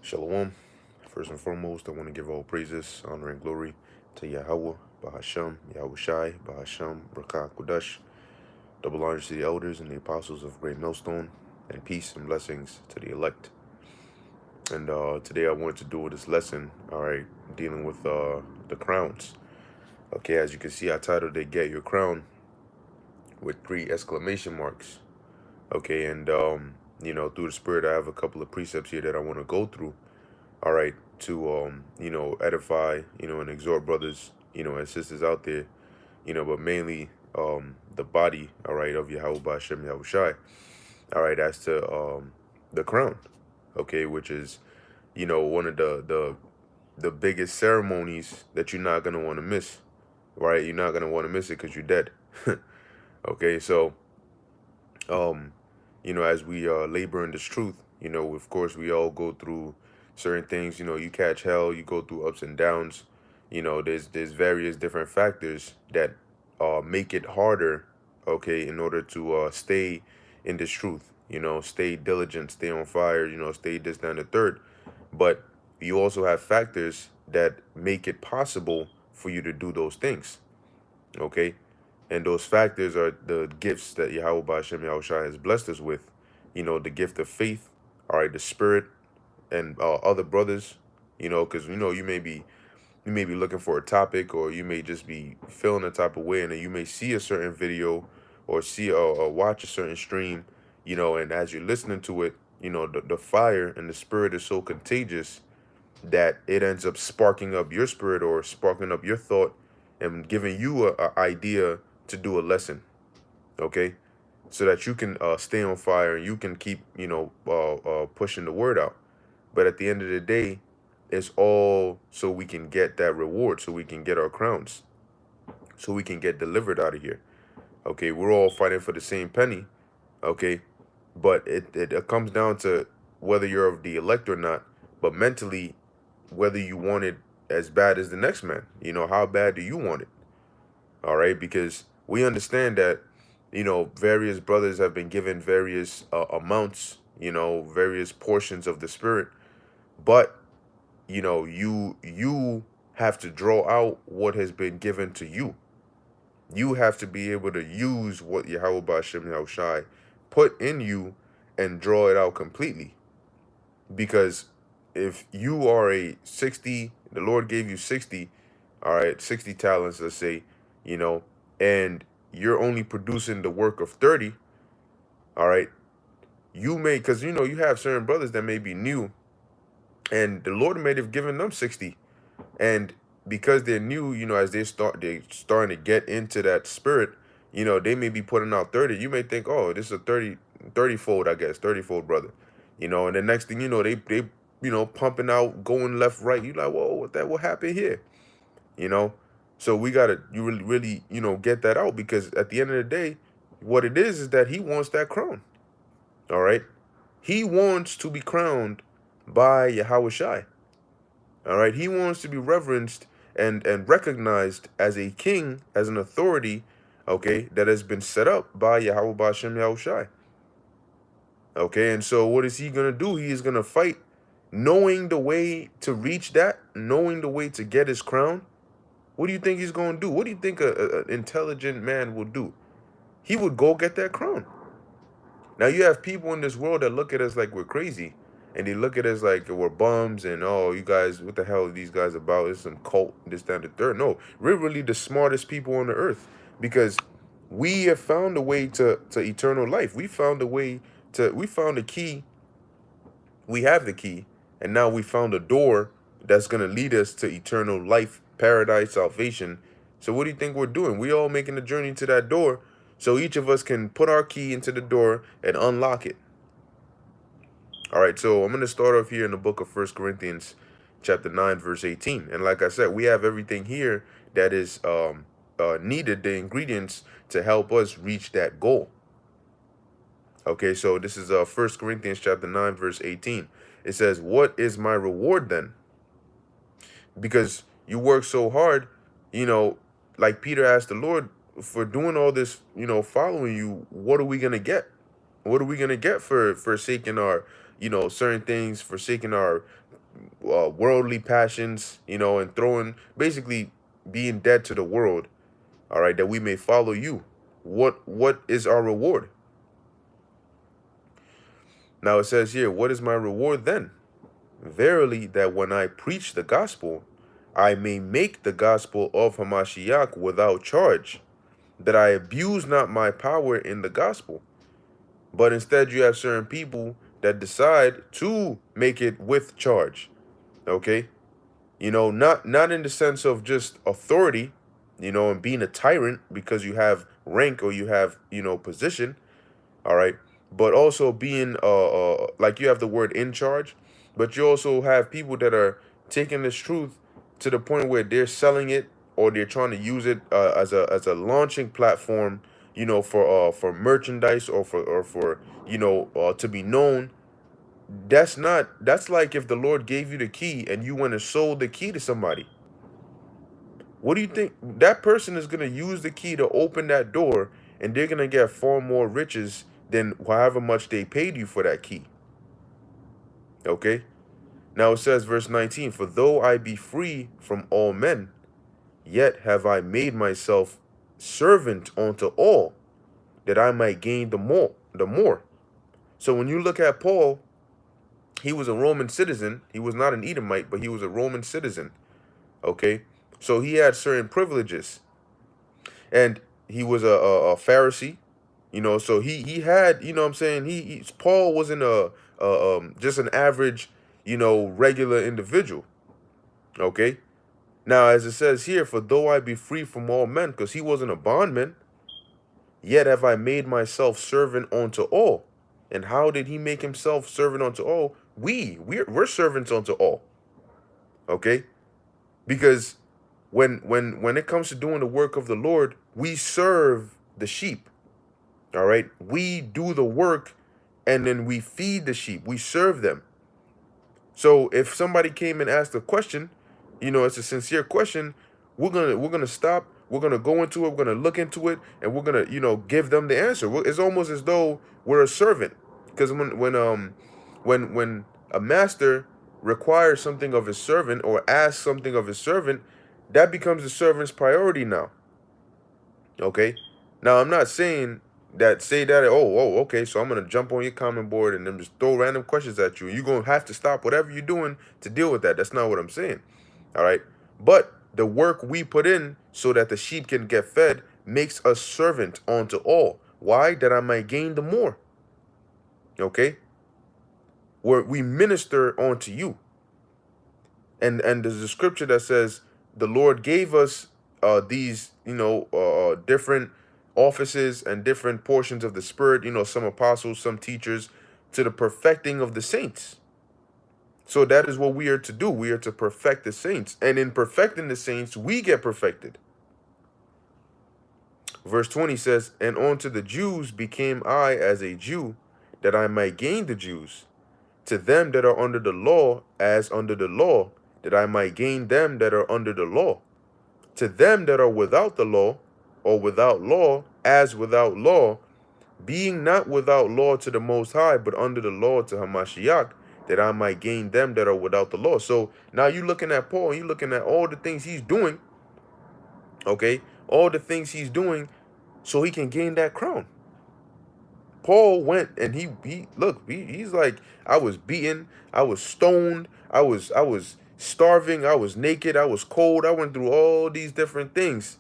Shalom. First and foremost, I want to give all praises, honor, and glory to Yahweh, Bahasham, Yahweh Shai, Bahasham, Brakah, Kudash. Double honors to the elders and the apostles of Great Millstone, and peace and blessings to the elect. And today I wanted to do this lesson, all right, dealing with the crowns. Okay, as you can see, I titled it Get Your Crown with 3 exclamation marks. Okay, and through the Spirit, I have a couple of precepts here that I want to go through, all right, to edify, and exhort brothers, and sisters out there, but mainly the body, all right, of Yahweh Ba'Shem Yahushai, all right, as to the crown, okay, which is, one of the biggest ceremonies that you're not gonna want to miss, right? You're not gonna want to miss it because you're dead. Okay, so as we labor in this truth, of course we all go through certain things. You catch hell, you go through ups and downs. There's various different factors that make it harder, okay, in order to stay in this truth. Stay diligent, stay on fire. Stay this, down the third. But you also have factors that make it possible for you to do those things, okay? And those factors are the gifts that Yahweh Ba'Shem Yahushua has blessed us with. The gift of faith, all right, the spirit, and other brothers, because, you may be looking for a topic, or you may just be feeling a type of way, and then you may see a certain video or see or watch a certain stream, and as you're listening to it, the fire and the spirit is so contagious that it ends up sparking up your spirit or sparking up your thought and giving you a idea to do a lesson, okay, so that you can stay on fire and you can keep pushing the word out. But at the end of the day, it's all so we can get that reward, so we can get our crowns, so we can get delivered out of here. Okay, we're all fighting for the same penny, okay, but it comes down to whether you're of the elect or not, but mentally, whether you want it as bad as the next man. How bad do you want it? All right, because we understand that various brothers have been given various amounts, various portions of the spirit, but you have to draw out what has been given to you. You have to be able to use what Yahweh Ba'Shem Yahushai put in you and draw it out completely. Because if you are a 60, the Lord gave you 60, all right, 60 talents, let's say, and you're only producing the work of 30, all right, you may, because, you have certain brothers that may be new, and the Lord may have given them 60. And because they're new, as they starting to get into that spirit, they may be putting out 30. You may think, oh, this is a 30 fold, I guess, 30-fold brother. And the next thing you know, they pumping out, going left, right. You like, whoa, what happened here? So we gotta you really, get that out, because at the end of the day, what it is that he wants that crown. All right. He wants to be crowned by Yahweh Shai. All right. He wants to be reverenced and recognized as a king, as an authority, okay, that has been set up by Yahweh Ba'Shem Yahushai. Okay, and so what is he gonna do? He is gonna fight, knowing the way to reach that, knowing the way to get his crown. What do you think he's gonna do? What do you think an intelligent man will do? He would go get that crown. Now you have people in this world that look at us like we're crazy, and they look at us like we're bums, and oh, you guys, what the hell are these guys about? It's some cult, this, that, and the third. No, we're really the smartest people on the earth, because we have found a way to eternal life. We found a key. We have the key, and now we found a door that's gonna lead us to eternal life, paradise, salvation. So what do you think we're doing? We all making the journey to that door, so each of us can put our key into the door and unlock it. All right, so I'm going to start off here in the book of 1 Corinthians chapter 9, verse 18. And like I said, we have everything here that is needed, the ingredients to help us reach that goal. Okay, so this is 1 Corinthians chapter 9, verse 18. It says, what is my reward then? Because you work so hard, like Peter asked the Lord, for doing all this, following you, what are we going to get? What are we going to get for forsaking our, certain things, forsaking our worldly passions, and basically being dead to the world, all right, that we may follow you. What is our reward? Now it says here, what is my reward then? Verily, that when I preach the gospel, I may make the gospel of Hamashiach without charge, that I abuse not my power in the gospel. But instead, you have certain people that decide to make it with charge. Okay? Not in the sense of just authority, and being a tyrant because you have rank or you have, position, all right? But also being like you have the word in charge, but you also have people that are taking this truth to the point where they're selling it, or they're trying to use it as a launching platform, for merchandise, or for to be known. That's like if the Lord gave you the key and you went and sold the key to somebody. What do you think? That person is going to use the key to open that door, and they're going to get far more riches than however much they paid you for that key. Okay? Now it says, verse 19, for though I be free from all men, yet have I made myself servant unto all, that I might gain the more. So when you look at Paul, he was a Roman citizen. He was not an Edomite, but he was a Roman citizen. Okay? So he had certain privileges. And he was a Pharisee, so he had, what I'm saying, Paul wasn't just an average, regular individual. Okay? Now, as it says here, for though I be free from all men, because he wasn't a bondman, yet have I made myself servant unto all. And how did he make himself servant unto all? We're servants unto all. Okay? Because when it comes to doing the work of the Lord, we serve the sheep. All right? We do the work, and then we feed the sheep. We serve them. So if somebody came and asked a question, it's a sincere question, we're gonna stop, we're gonna go into it, we're gonna look into it, and we're gonna, give them the answer. It's almost as though we're a servant. Because when a master requires something of his servant, or asks something of his servant, that becomes the servant's priority now. Okay? Now, I'm not saying that, okay, so I'm going to jump on your comment board and then just throw random questions at you. You're going to have to stop whatever you're doing to deal with that. That's not what I'm saying. All right? But the work we put in so that the sheep can get fed makes us servant unto all. Why? That I might gain the more. Okay? Where we minister unto you. And there's a scripture that says the Lord gave us these, different offices and different portions of the Spirit, some apostles, some teachers, to the perfecting of the saints. So that is what we are to do. We are to perfect the saints. And in perfecting the saints, we get perfected. Verse 20 says, and unto the Jews became I as a Jew, that I might gain the Jews. To them that are under the law, as under the law, that I might gain them that are under the law. To them that are without the law, or without law, as without law, being not without law to the Most High, but under the law to Hamashiach, that I might gain them that are without the law. So now you're looking at Paul, you're looking at all the things he's doing, okay? All the things he's doing so he can gain that crown. Paul went and he's like, I was beaten, I was stoned, I was starving, I was naked, I was cold, I went through all these different things.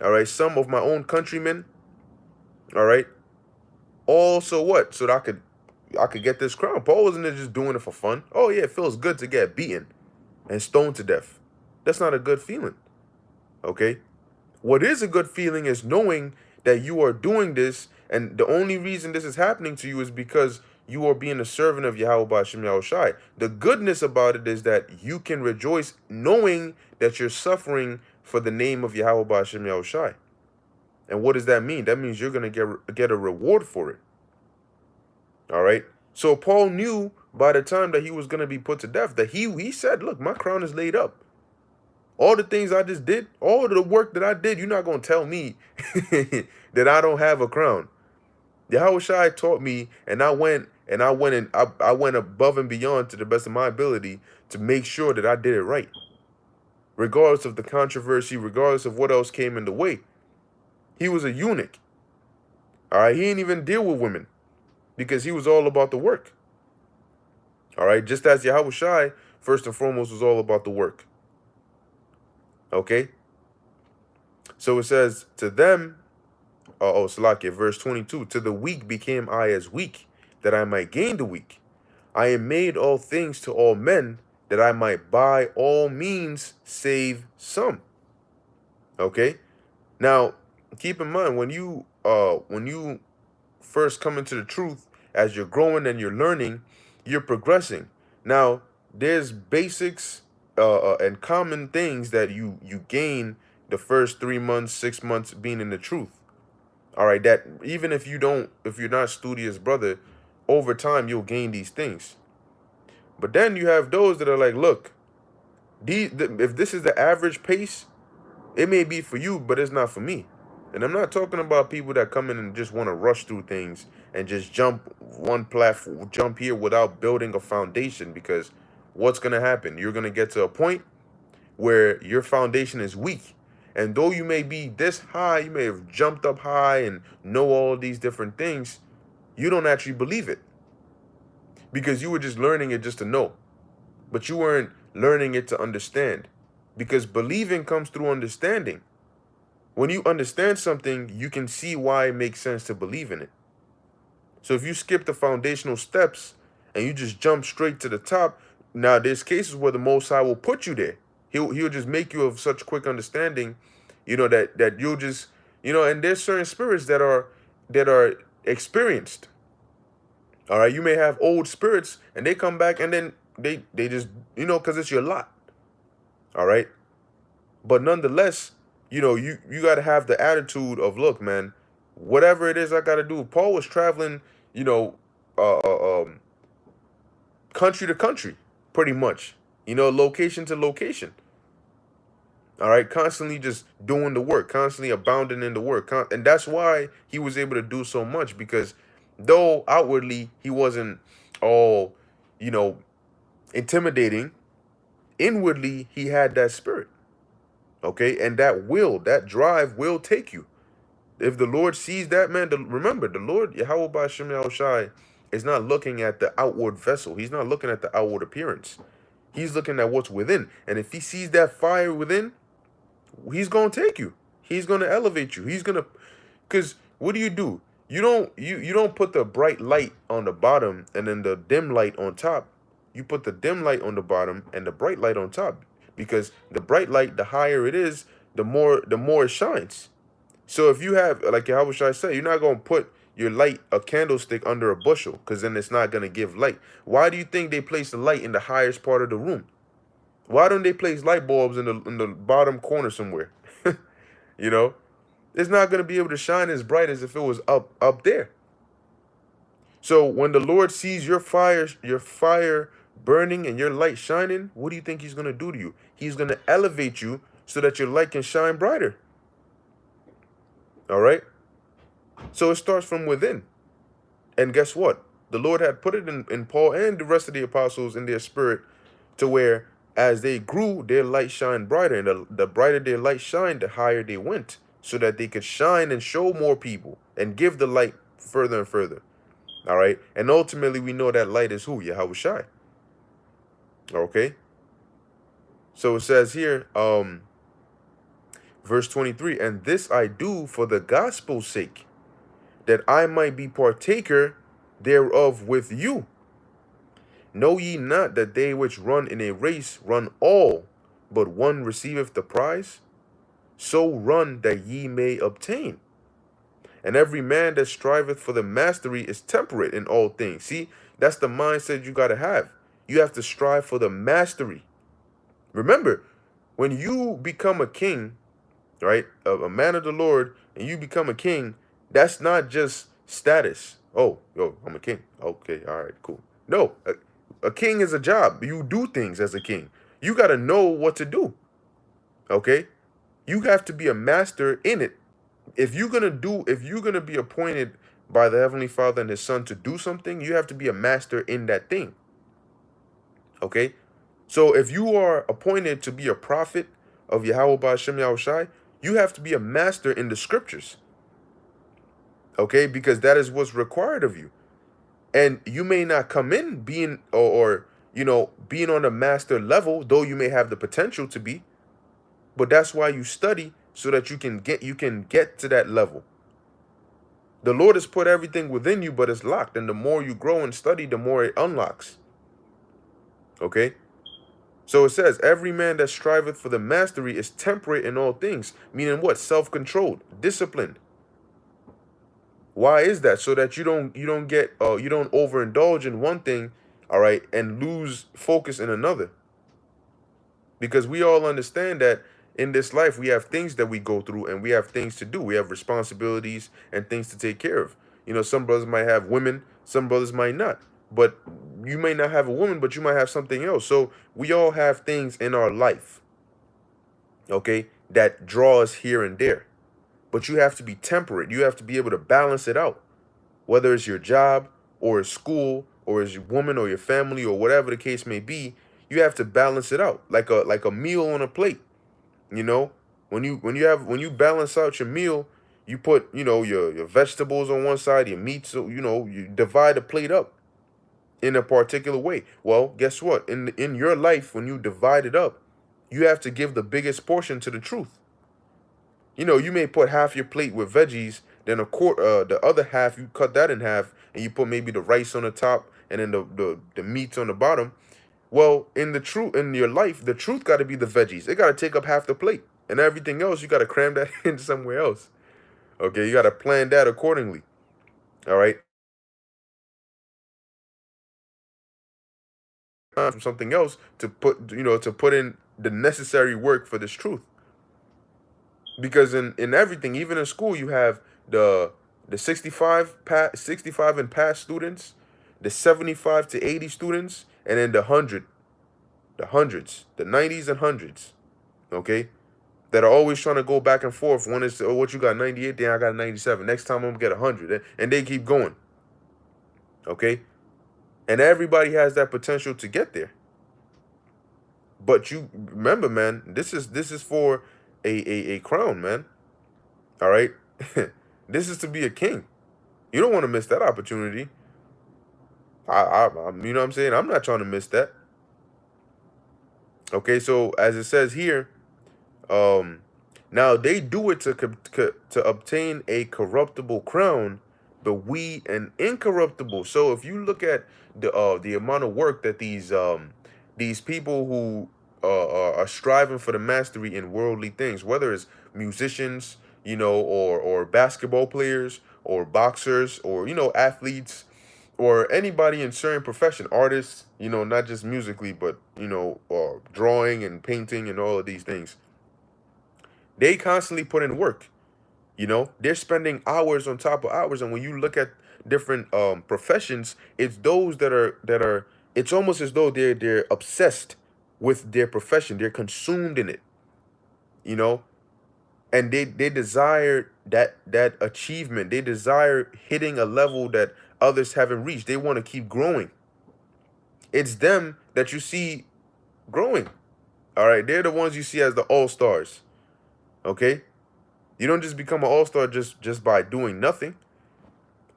All right, some of my own countrymen, all right, all so what? So that I could get this crown. Paul wasn't just doing it for fun. Oh yeah, it feels good to get beaten and stoned to death. That's not a good feeling. Okay? What is a good feeling is knowing that you are doing this, and the only reason this is happening to you is because you are being a servant of Yahweh B'Shem Yahushai. The goodness about it is that you can rejoice knowing that you're suffering for the name of Yahweh B'Shem Yahushai. And what does that mean? That means you're going to get a reward for it. All right? So Paul knew by the time that he was going to be put to death that he said, look, my crown is laid up. All the things I just did, all of the work that I did, you're not going to tell me that I don't have a crown. Yahushua taught me, and I went and I went above and beyond to the best of my ability to make sure that I did it right, regardless of the controversy, regardless of what else came in the way. He was a eunuch. All right, he didn't even deal with women because he was all about the work. All right, just as Yahweh Shai, first and foremost, was all about the work. Okay, so it says to them, Salakia, verse 22, to the weak became I as weak, that I might gain the weak. I am made all things to all men, that I might by all means save some. Okay, now keep in mind when you first come into the truth, as you're growing and you're learning, you're progressing. Now there's basics and common things that you gain the first 3 months, 6 months being in the truth. All right, that even if you're not studious, brother, over time you'll gain these things. But then you have those that are like, look, if this is the average pace, it may be for you, but it's not for me. And I'm not talking about people that come in and just want to rush through things and just jump one platform, jump here without building a foundation, because what's going to happen? You're going to get to a point where your foundation is weak. And though you may be this high, you may have jumped up high and know all these different things, you don't actually believe it because you were just learning it just to know. But you weren't learning it to understand, because believing comes through understanding. When you understand something, you can see why it makes sense to believe in it. So if you skip the foundational steps and you just jump straight to the top, now there's cases where the Most High will put you there. He'll just make you of such quick understanding, that you'll just, and there's certain spirits that are experienced. All right, you may have old spirits and they come back and then they just, because it's your lot. All right. But nonetheless, you got to have the attitude of, look, man, whatever it is I got to do. Paul was traveling, uh, uh, um, country to country, pretty much, location to location. All right, constantly just doing the work, constantly abounding in the work. And that's why he was able to do so much, because though outwardly he wasn't all, intimidating, inwardly he had that spirit. Okay, and that drive will take you. If the Lord sees that, man, remember, the Lord, Yahweh Ba'Shem Yahushai, is not looking at the outward vessel. He's not looking at the outward appearance. He's looking at what's within. And if he sees that fire within, he's going to take you. He's going to elevate you. He's going to, because what do? You don't put the bright light on the bottom and then the dim light on top. You put the dim light on the bottom and the bright light on top, because the bright light, the higher it is, the more it shines. So if you have, like how should I say, you're not going to put your light, a candlestick, under a bushel, because then it's not going to give light. Why do you think they place the light in the highest part of the room? Why don't they place light bulbs in the bottom corner somewhere? It's not going to be able to shine as bright as if it was up there. So when the Lord sees your fire burning and your light shining, what do you think he's going to do to you? He's going to elevate you so that your light can shine brighter. All right? So it starts from within. And guess what? The Lord had put it in Paul and the rest of the apostles in their spirit, to where as they grew, their light shined brighter. And the brighter their light shined, the higher they went, so that they could shine and show more people and give the light further and further. All right? And ultimately, we know that light is who? Yahweh Shai. Okay? So it says here, verse 23, and this I do for the gospel's sake, that I might be partaker thereof with you. Know ye not that they which run in a race run all, but one receiveth the prize? So run that ye may obtain. And every man that striveth for the mastery is temperate in all things. See, that's the mindset you got to have. You have to strive for the mastery. Remember, when you become a king, right, a man of the Lord, and you become a king, that's not just status. Oh, yo, I'm a king. Okay, all right, cool. No, a king is a job. You do things as a king. You got to know what to do. Okay? You have to be a master in it. If you're gonna be appointed by the Heavenly Father and His Son to do something, you have to be a master in that thing. Okay? So if you are appointed to be a prophet of Yahweh Ba'ashem Yahushai, you have to be a master in the scriptures. Okay? Because that is what's required of you. And you may not come in being or you know, being on a master level, though you may have the potential to be, but that's why you study, so that you can get to that level. The Lord has put everything within you, but it's locked. And the more you grow and study, the more it unlocks. Okay? So it says, every man that striveth for the mastery is temperate in all things. Meaning what? Self-controlled, disciplined. Why is that? So that you don't overindulge in one thing, all right, and lose focus in another. Because we all understand that in this life, we have things that we go through and we have things to do. We have responsibilities and things to take care of. You know, some brothers might have women, some brothers might not. But you may not have a woman, but you might have something else. So we all have things in our life, okay, that draw us here and there. But you have to be temperate. You have to be able to balance it out. Whether it's your job or school or it's your woman or your family or whatever the case may be, you have to balance it out like a meal on a plate. You know, when you balance out your meal, you put, you know, your vegetables on one side, your meat, so you know, you divide the plate up in a particular way. Well, guess what? In your life, when you divide it up, you have to give the biggest portion to the truth. You know, you may put half your plate with veggies, then the other half you cut that in half, and you put maybe the rice on the top, and then the meats on the bottom. Well, in your life, the truth got to be the veggies. It got to take up half the plate, and everything else you got to cram that in somewhere else. Okay, you got to plan that accordingly. All right. From something else to put in the necessary work for this truth. Because in everything, even in school, you have the 65 and past students, the 75 to 80 students, and then the hundreds, the 90s and hundreds, okay, that are always trying to go back and forth. One is, oh, what you got, 98? Then I got 97. Next time I'm gonna get 100, and they keep going, okay, and everybody has that potential to get there. But you remember, man, this is for a crown, man. All right, this is to be a king. You don't want to miss that opportunity. You know what I'm saying? I'm not trying to miss that. Okay, so as it says here, um, now they do it to obtain a corruptible crown, but we an incorruptible. So if you look at the amount of work that these people who are striving for the mastery in worldly things, whether it's musicians, you know, or basketball players, or boxers, or you know, athletes, or anybody in certain profession, artists, you know, not just musically, but you know, drawing and painting and all of these things. They constantly put in work. You know, they're spending hours on top of hours, and when you look at different professions, it's those that are. It's almost as though they're obsessed with their profession. They're consumed in it. You know, and they desire that achievement. They desire hitting a level that others haven't reached. They want to keep growing. It's them that you see growing. All right, they're the ones you see as the all-stars. Okay, you don't just become an all-star just by doing nothing.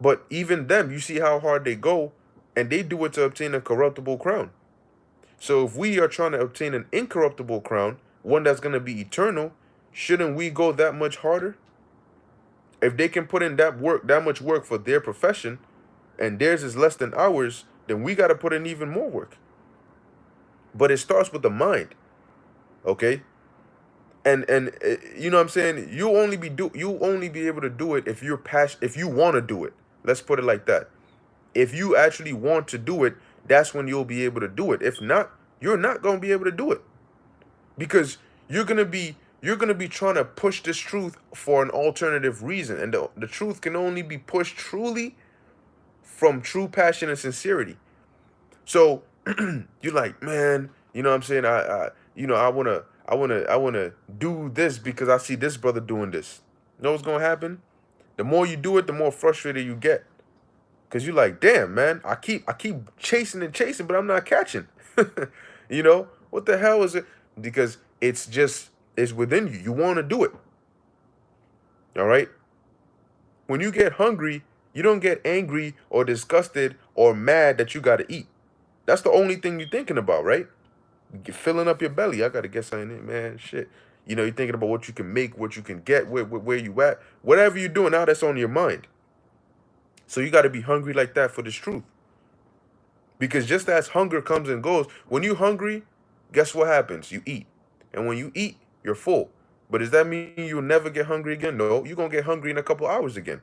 But even them, you see how hard they go, and they do it to obtain a corruptible crown. So if we are trying to obtain an incorruptible crown, one that's going to be eternal, shouldn't we go that much harder? If they can put in that much work for their profession, and theirs is less than ours, then we got to put in even more work. But it starts with the mind, okay? And you know what I'm saying? You only be able to do it if you're passionate, if you want to do it. Let's put it like that. If you actually want to do it, that's when you'll be able to do it. If not, you're not going to be able to do it, because you're going to be trying to push this truth for an alternative reason, and the truth can only be pushed truly from true passion and sincerity. So you're like, man, you know what I'm saying? I wanna do this because I see this brother doing this. You know what's gonna happen? The more you do it, the more frustrated you get. Cause you're like, damn, man, I keep chasing and chasing, but I'm not catching. You know, what the hell is it? Because it's within you. You want to do it. All right. When you get hungry, you don't get angry or disgusted or mad that you gotta eat. That's the only thing you're thinking about, right? Filling up your belly. I gotta get something in, man. Shit. You know, you're thinking about what you can make, what you can get, where you at. Whatever you're doing now, that's on your mind. So you got to be hungry like that for this truth. Because just as hunger comes and goes, when you're hungry, guess what happens? You eat. And when you eat, you're full. But does that mean you'll never get hungry again? No, you're going to get hungry in a couple hours again.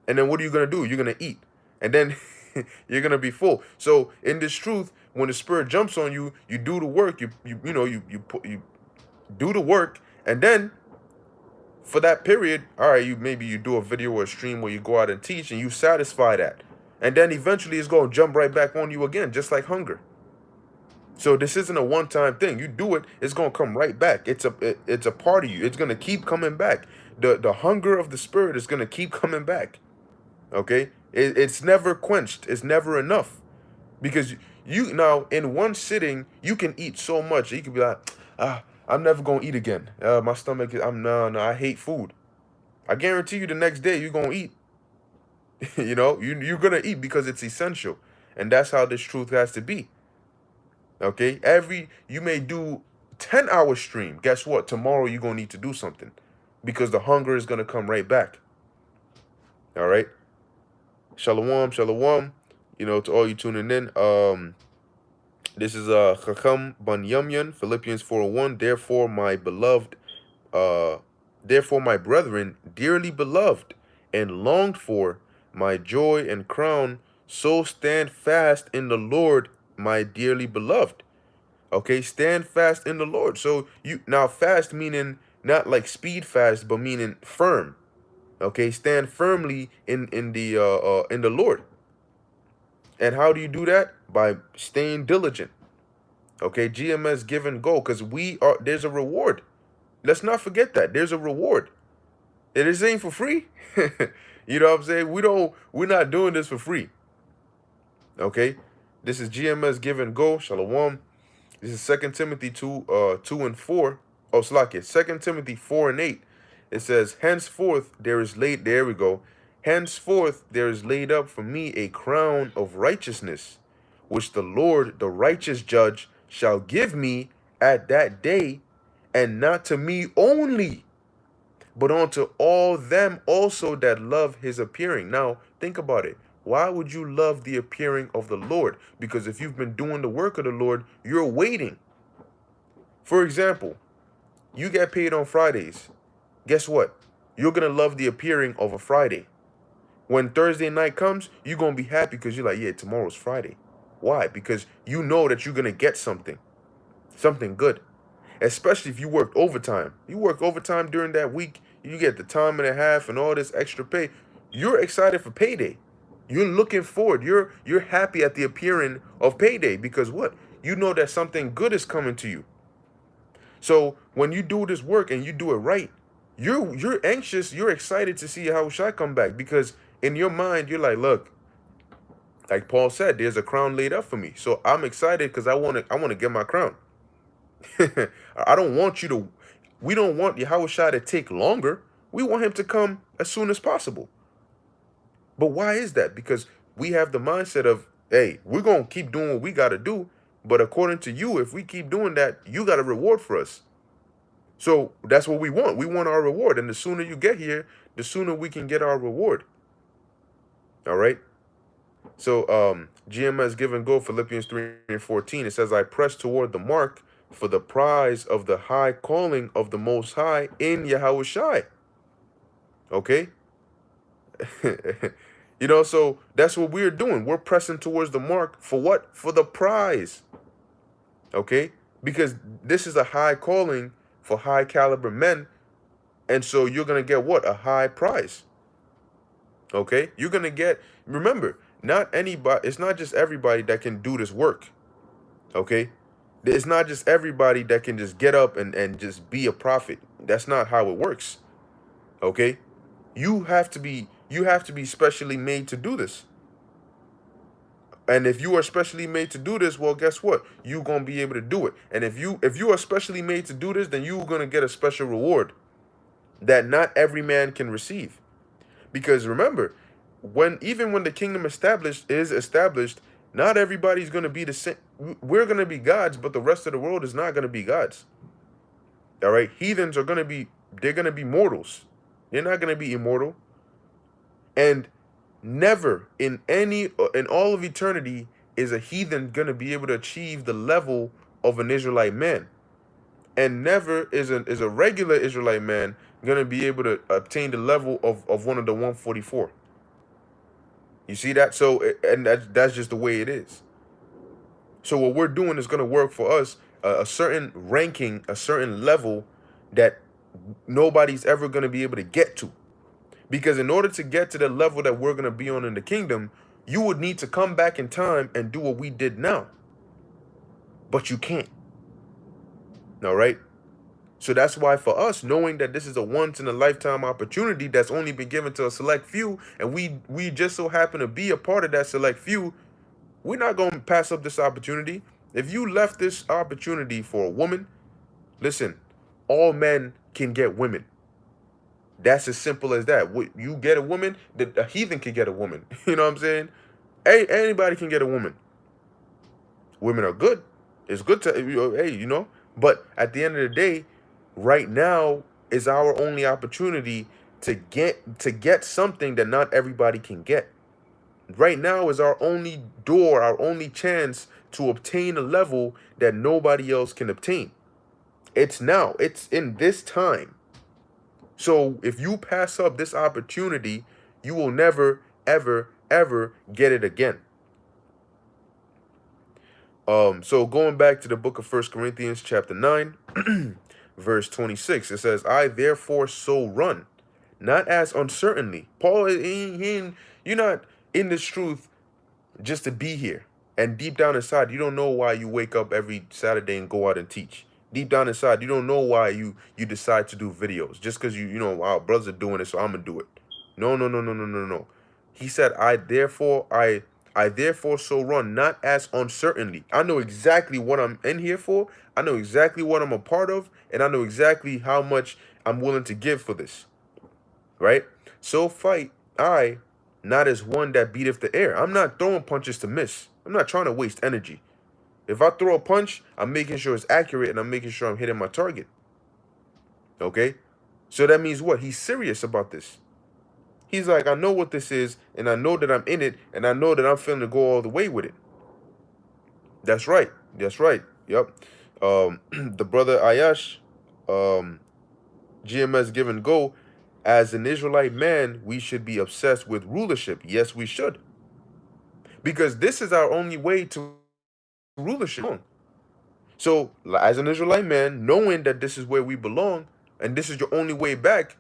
And then what are you going to do? You're going to eat. And then you're going to be full. So in this truth, when the spirit jumps on you, you do the work, you do the work, and then for that period, all right, maybe you do a video or a stream where you go out and teach and you satisfy that. And then eventually it's going to jump right back on you again, just like hunger. So this isn't a one-time thing. You do it, it's going to come right back. It's a part of you. It's going to keep coming back. The hunger of the spirit is going to keep coming back. Okay? It's never quenched. It's never enough. Because you now in one sitting, you can eat so much. You can be like, I'm never going to eat again. My stomach, no, I hate food. I guarantee you the next day you're going to eat. You know, you're going to eat because it's essential. And that's how this truth has to be. Okay? You may do 10-hour stream. Guess what? Tomorrow you're going to need to do something because the hunger is going to come right back. All right? Shalom, shalom. You know, to all you tuning in. This is Chacham Banyamyan, Philippians 4:1. Therefore, my brethren, dearly beloved and longed for, my joy and crown, so stand fast in the Lord, my dearly beloved. Okay, stand fast in the Lord. So you now fast meaning not like speed fast, but meaning firm. Okay, stand firmly in the Lord. And how do you do that? By staying diligent. Okay, GMS give and go, because there's a reward. Let's not forget that there's a reward. It ain't for free. You know what I'm saying? We're not doing this for free. Okay, this is GMS give and go. Shalom. This is 2 Timothy 2 and 4. Oh, Slakia. 2 Timothy 4 and 8. It says, henceforth there is laid. There we go. Henceforth there is laid up for me a crown of righteousness, which the Lord, the righteous judge, shall give me at that day, and not to me only, but unto all them also that love his appearing. Now, think about it. Why would you love the appearing of the Lord? Because if you've been doing the work of the Lord, you're waiting. For example, you get paid on Fridays. Guess what? You're going to love the appearing of a Friday. When Thursday night comes, you're going to be happy because you're like, yeah, tomorrow's Friday. Why? Because you know that you're going to get something good. Especially if you worked overtime. You work overtime during that week, you get the time and a half and all this extra pay. You're excited for payday. You're looking forward. You're happy at the appearing of payday because what? You know that something good is coming to you. So when you do this work and you do it right, you're anxious, you're excited to see how shall I come back, because in your mind you're like, look, like Paul said, there's a crown laid up for me. So I'm excited because I want to get my crown. I don't want we don't want Yahushua to take longer. We want him to come as soon as possible. But why is that? Because we have the mindset of, hey, we're going to keep doing what we got to do. But according to you, if we keep doing that, you got a reward for us. So that's what we want. We want our reward. And the sooner you get here, the sooner we can get our reward. All right. So GMS give and go, Philippians 3 and 14. It says, I press toward the mark for the prize of the high calling of the Most High in Yahushua. Okay? You know, so that's what we're doing. We're pressing towards the mark for what? For the prize. Okay? Because this is a high calling for high caliber men. And so you're going to get what? A high prize. Okay? You're going to get, remember, not anybody, it's not just everybody that can do this work. Okay? It's not just everybody that can just get up and just be a prophet. That's not how it works. Okay? You have to be specially made to do this. And if you are specially made to do this, well, guess what? You're gonna be able to do it. And if you are specially made to do this, then you're gonna get a special reward that not every man can receive. Because remember, even when the kingdom is established, not everybody's gonna be the same. We're gonna be gods, but the rest of the world is not gonna be gods. All right, heathens are they're gonna be mortals. They're not gonna be immortal. And never in all of eternity is a heathen gonna be able to achieve the level of an Israelite man. And never is a regular Israelite man gonna be able to obtain the level of one of the 144. You see that? So and that's just the way it is. So what we're doing is gonna work for us a certain ranking, a certain level that nobody's ever gonna be able to get to. Because in order to get to the level that we're gonna be on in the kingdom, you would need to come back in time and do what we did now. But you can't. All right. So that's why for us, knowing that this is a once in a lifetime opportunity that's only been given to a select few, and we just so happen to be a part of that select few, we're not going to pass up this opportunity. If you left this opportunity for a woman, listen, all men can get women. That's as simple as that. You get a woman, a heathen can get a woman. You know what I'm saying? Anybody can get a woman. Women are good. It's good to, hey. But at the end of the day, right now is our only opportunity to get something that not everybody can get. Right now is our only door, our only chance to obtain a level that nobody else can obtain. It's now. It's in this time. So if you pass up this opportunity, you will never, ever, ever get it again. So going back to the book of First Corinthians chapter 9, verse 26, it says, I therefore so run, not as uncertainly. Paul, you're not in this truth just to be here. And deep down inside, you don't know why you wake up every Saturday and go out and teach. Deep down inside, you don't know why you decide to do videos. Just because wow, brothers are doing it, so I'm gonna do it. No, no, no, no, no, no, no. He said, I therefore so run, not as uncertainly. I know exactly what I'm in here for. I know exactly what I'm a part of, and I know exactly how much I'm willing to give for this. Right? So fight I, not as one that beateth the air. I'm not throwing punches to miss. I'm not trying to waste energy. If I throw a punch, I'm making sure it's accurate and I'm making sure I'm hitting my target. Okay? So that means what? He's serious about this. He's like, I know what this is, and I know that I'm in it, and I know that I'm feeling to go all the way with it. That's right. That's right. Yep. The brother Ayash, GMS Give and Go, as an Israelite man, we should be obsessed with rulership. Yes, we should. Because this is our only way to rulership. So, as an Israelite man, knowing that this is where we belong, and this is your only way back,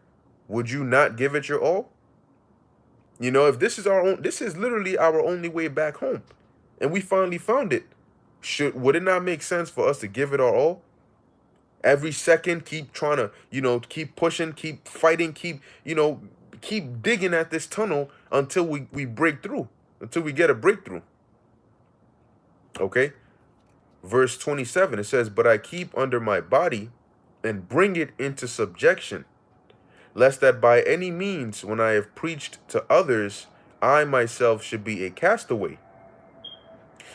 would you not give it your all? If this is literally our only way back home, and we finally found it. Would it not make sense for us to give it our all? Every second, keep trying to, keep pushing, keep fighting, keep digging at this tunnel until we break through, until we get a breakthrough. Okay? Verse 27, it says, but I keep under my body and bring it into subjection, lest that by any means, when I have preached to others, I myself should be a castaway.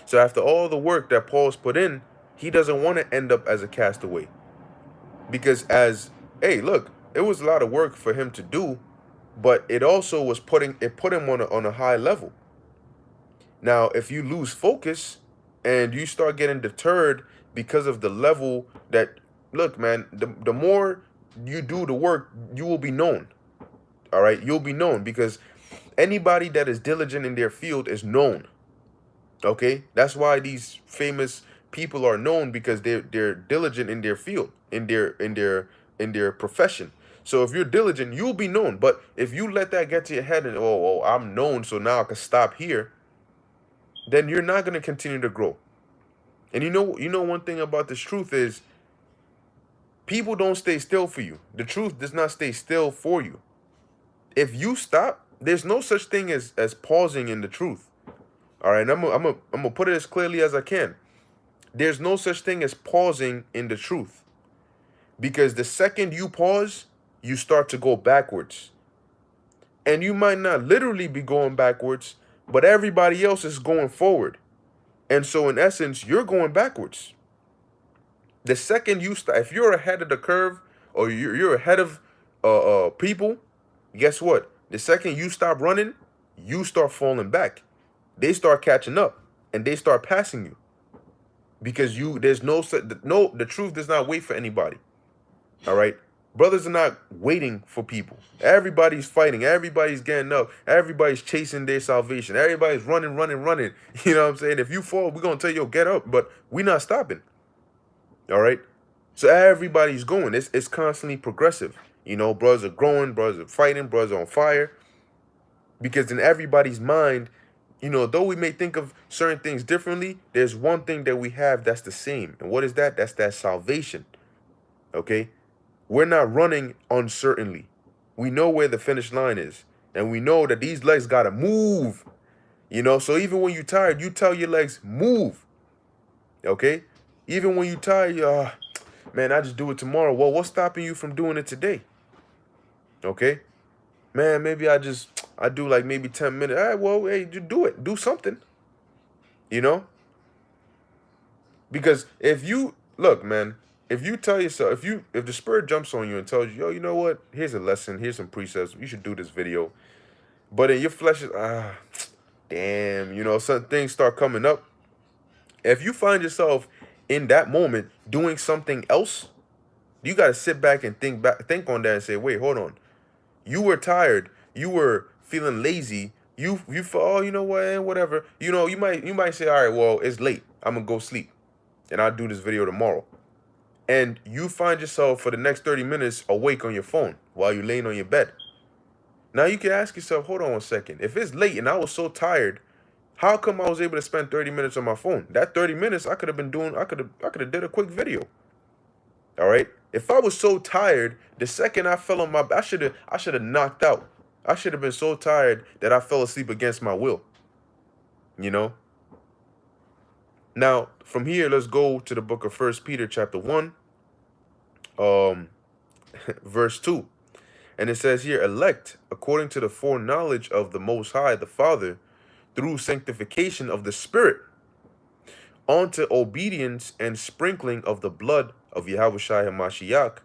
So after all the work that Paul's put in, he doesn't want to end up as a castaway. Because hey, look, it was a lot of work for him to do, but it also put him on a high level. Now, if you lose focus and you start getting deterred because of the level that, look, man, the more you do the work, you will be known. All right, you'll be known because anybody that is diligent in their field is known. Okay, that's why these famous people are known, because they're diligent in their field, in their profession. So if you're diligent, you'll be known. But if you let that get to your head and I'm known, so now I can stop here, then you're not gonna continue to grow. And one thing about this truth is, people don't stay still for you. The truth does not stay still for you. If you stop, there's no such thing as pausing in the truth. All right, I'm gonna put it as clearly as I can. There's no such thing as pausing in the truth, because the second you pause, you start to go backwards. And you might not literally be going backwards, but everybody else is going forward. And so in essence, you're going backwards. The second you stop, if you're ahead of the curve, or you're ahead of people, guess what? The second you stop running, you start falling back. They start catching up, and they start passing you, because there's the truth does not wait for anybody. All right. Brothers are not waiting for people. Everybody's fighting. Everybody's getting up. Everybody's chasing their salvation. Everybody's running, running, running. You know what I'm saying? If you fall, we're going to tell you, yo, get up. But we're not stopping. All right. So everybody's going. It's constantly progressive. You know, brothers are growing. Brothers are fighting. Brothers are on fire. Because in everybody's mind, you know, though we may think of certain things differently, there's one thing that we have that's the same. And what is that? That's that salvation. Okay. We're not running uncertainly. We know where the finish line is. And we know that these legs got to move. You know, so even when you're tired, you tell your legs, move. Okay? Even when you're tired, man, I just do it tomorrow. Well, what's stopping you from doing it today? Okay? Man, maybe I do like maybe 10 minutes. All right, well, hey, you do it. Do something. You know? Because if you, look, man, if you tell yourself, if the spirit jumps on you and tells you, yo, you know what? Here's a lesson. Here's some precepts. You should do this video. But in your flesh is, damn, you know, some things start coming up. If you find yourself in that moment doing something else, you got to sit back and think on that and say, wait, hold on. You were tired. You were feeling lazy. You felt, oh, you know what, whatever. You know, you might say, all right, well, it's late. I'm gonna go sleep, and I'll do this video tomorrow. And you find yourself for the next 30 minutes awake on your phone while you're laying on your bed. Now you can ask yourself, hold on one second. If it's late and I was so tired, how come I was able to spend 30 minutes on my phone? That 30 minutes I could have did a quick video. All right. If I was so tired, the second I fell on my, I should have knocked out. I should have been so tired that I fell asleep against my will. You know? Now, from here, let's go to the book of 1 Peter chapter 1, verse 2. And it says here, elect according to the foreknowledge of the Most High, the Father, through sanctification of the Spirit, unto obedience and sprinkling of the blood of Yahushua HaMashiach,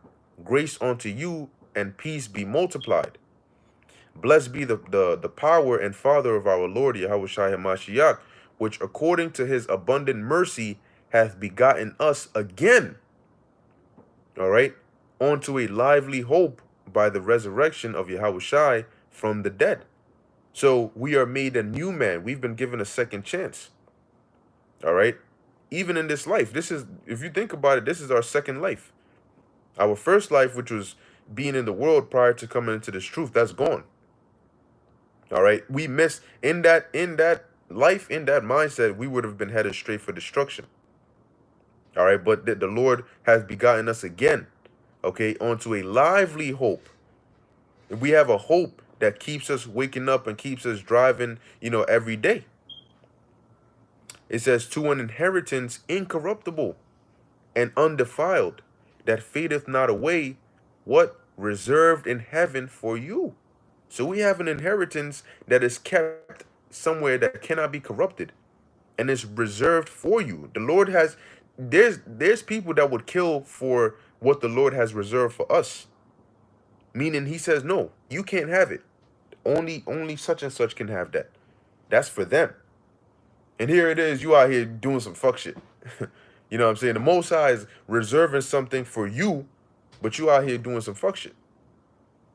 grace unto you and peace be multiplied. Blessed be the power and Father of our Lord Yahushua HaMashiach, which according to his abundant mercy hath begotten us again, all right, unto a lively hope by the resurrection of Yahushua from the dead. So we are made a new man. We've been given a second chance. All right. Even in this life, this is, if you think about it, this is our second life. Our first life, which was being in the world prior to coming into this truth, that's gone. All right. We missed in that life, in that mindset, we would have been headed straight for destruction. All right. But the Lord has begotten us again, okay, onto a lively hope. We have a hope that keeps us waking up and keeps us driving, you know, every day. It says, to an inheritance incorruptible and undefiled, that fadeth not away, what? Reserved in heaven for you. So we have an inheritance that is kept somewhere that cannot be corrupted, and is reserved for you. The Lord has, there's people that would kill for what the Lord has reserved for us. Meaning he says, no, you can't have it. Only such and such can have that. That's for them. And here it is, you out here doing some fuck shit. You know what I'm saying? The Most High is reserving something for you, but you out here doing some fuck shit.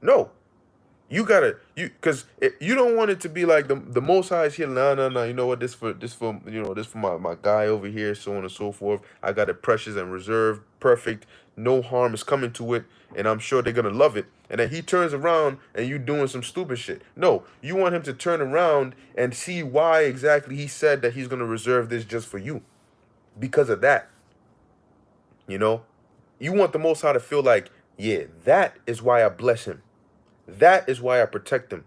No. You gotta, because you don't want it to be like the Most High is here. No. You know what? This for my guy over here, so on and so forth. I got it precious and reserved, perfect. No harm is coming to it, and I'm sure they're gonna love it. And then he turns around and you doing some stupid shit. No, you want him to turn around and see why exactly he said that he's gonna reserve this just for you. Because of that, you know, you want the Most High to feel like, yeah, that is why I bless him. That is why I protect him.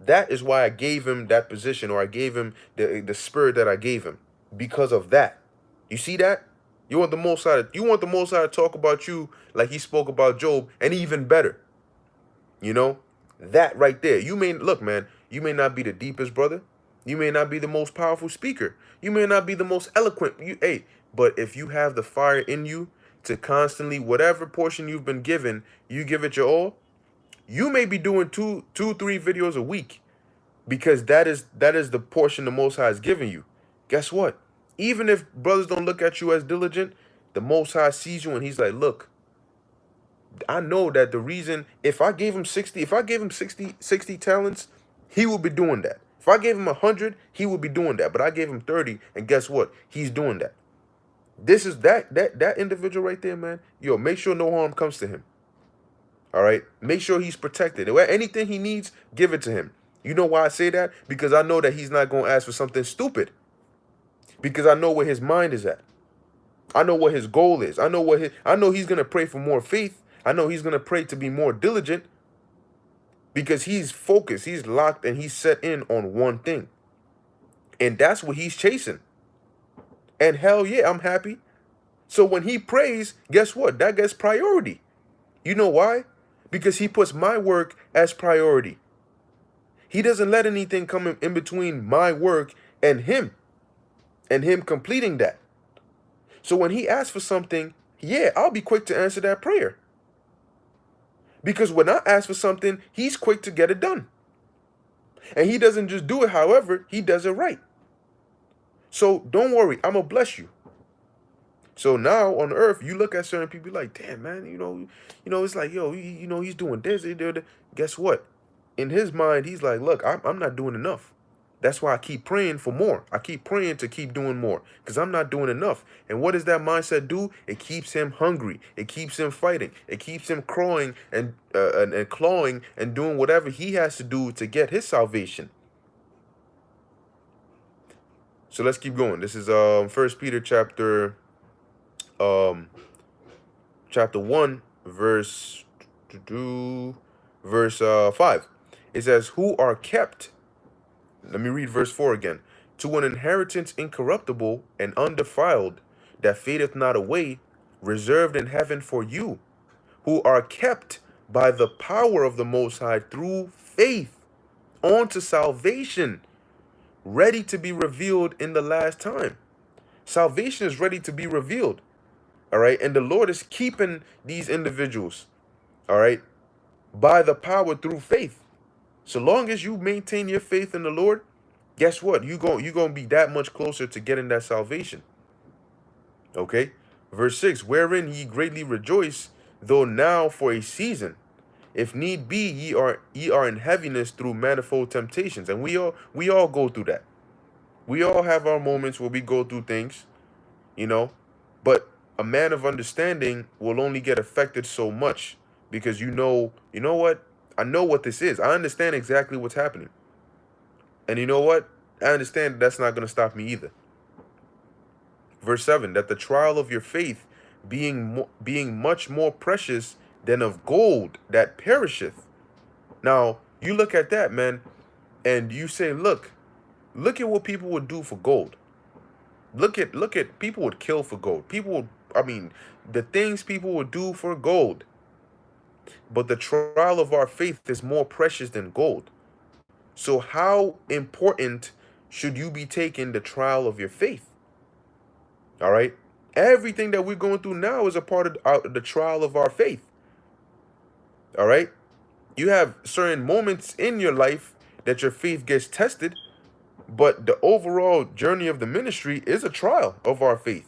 That is why I gave him that position, or I gave him the spirit that I gave him, because of that. You see that? You want the Most High, you want the Most High to talk about you like he spoke about Job, and even better. You know, that right there. You may look, man. You may not be the deepest brother. You may not be the most powerful speaker. You may not be the most eloquent. But if you have the fire in you to constantly, whatever portion you've been given, you give it your all. You may be doing two, 3 videos a week, because that is the portion the Most High is giving you. Guess what? Even if brothers don't look at you as diligent, the Most High sees you and he's like, look, I know that the reason, if I gave him 60 talents, he would be doing that. If I gave him 100, he would be doing that. But I gave him 30, and guess what? He's doing that. This is that individual right there, man. Yo, make sure no harm comes to him. All right? Make sure he's protected. Anything he needs, give it to him. You know why I say that? Because I know that he's not going to ask for something stupid. Because I know where his mind is at. I know what his goal is. I know he's going to pray for more faith. I know he's going to pray to be more diligent, because he's focused, he's locked, and he's set in on one thing. And that's what he's chasing. And hell yeah, I'm happy. So when he prays, guess what? That gets priority. You know why? Because he puts my work as priority. He doesn't let anything come in between my work and him completing that. So when he asks for something, yeah, I'll be quick to answer that prayer. Because when I ask for something, he's quick to get it done. And he doesn't just do it, however, he does it right. So don't worry, I'm going to bless you. So now on earth, you look at certain people like, damn, man, it's like, yo, he's doing this. Guess what? In his mind, he's like, look, I'm not doing enough. That's why I keep praying for more. I keep praying to keep doing more, because I'm not doing enough. And what does that mindset do? It keeps him hungry. It keeps him fighting. It keeps him clawing and clawing and doing whatever he has to do to get his salvation. So let's keep going. This is 1 Peter chapter 1, verse 5. It says, who are kept, let me read verse 4 again, to an inheritance incorruptible and undefiled, that fadeth not away, reserved in heaven for you, who are kept by the power of the Most High through faith unto salvation, ready to be revealed in the last time. Salvation is ready to be revealed. All right. And the Lord is keeping these individuals, all right, by the power through faith. So long as you maintain your faith in the Lord, guess what? You're going to be that much closer to getting that salvation. Okay. Verse 6, wherein ye greatly rejoice, though now for a season, if need be, ye are in heaviness through manifold temptations. And we all go through that. We all have our moments where we go through things, but a man of understanding will only get affected so much, because you know what? I know what this is. I understand exactly what's happening. And you know what? I understand that's not going to stop me either. Verse 7, that the trial of your faith being much more precious than of gold that perisheth. Now, you look at that, man, and you say, look at what people would do for gold. Look at people would kill for gold. The things people would do for gold. But the trial of our faith is more precious than gold. So how important should you be taking the trial of your faith? All right? Everything that we're going through now is a part of the trial of our faith. All right? You have certain moments in your life that your faith gets tested, but the overall journey of the ministry is a trial of our faith.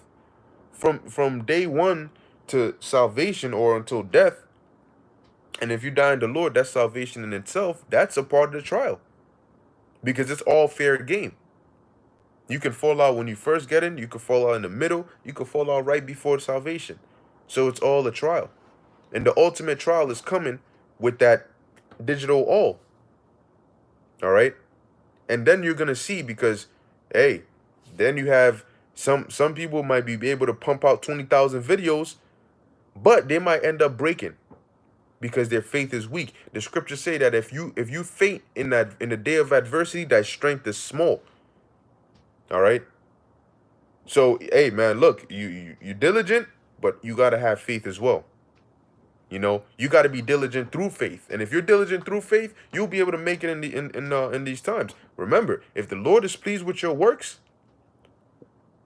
From day one to salvation, or until death. And if you die in the Lord, that's salvation in itself. That's a part of the trial, because it's all fair game. You can fall out when you first get in. You can fall out in the middle. You can fall out right before salvation. So it's all a trial. And the ultimate trial is coming with that digital all. All right? And then you're going to see, because, hey, then you have some people might be able to pump out 20,000 videos, but they might end up breaking, because their faith is weak. The scriptures say that if you faint in the day of adversity, thy strength is small. All right. So hey man, look, you diligent, but you gotta have faith as well. You know, you got to be diligent through faith, and if you're diligent through faith, you'll be able to make it in these times. Remember, if the Lord is pleased with your works,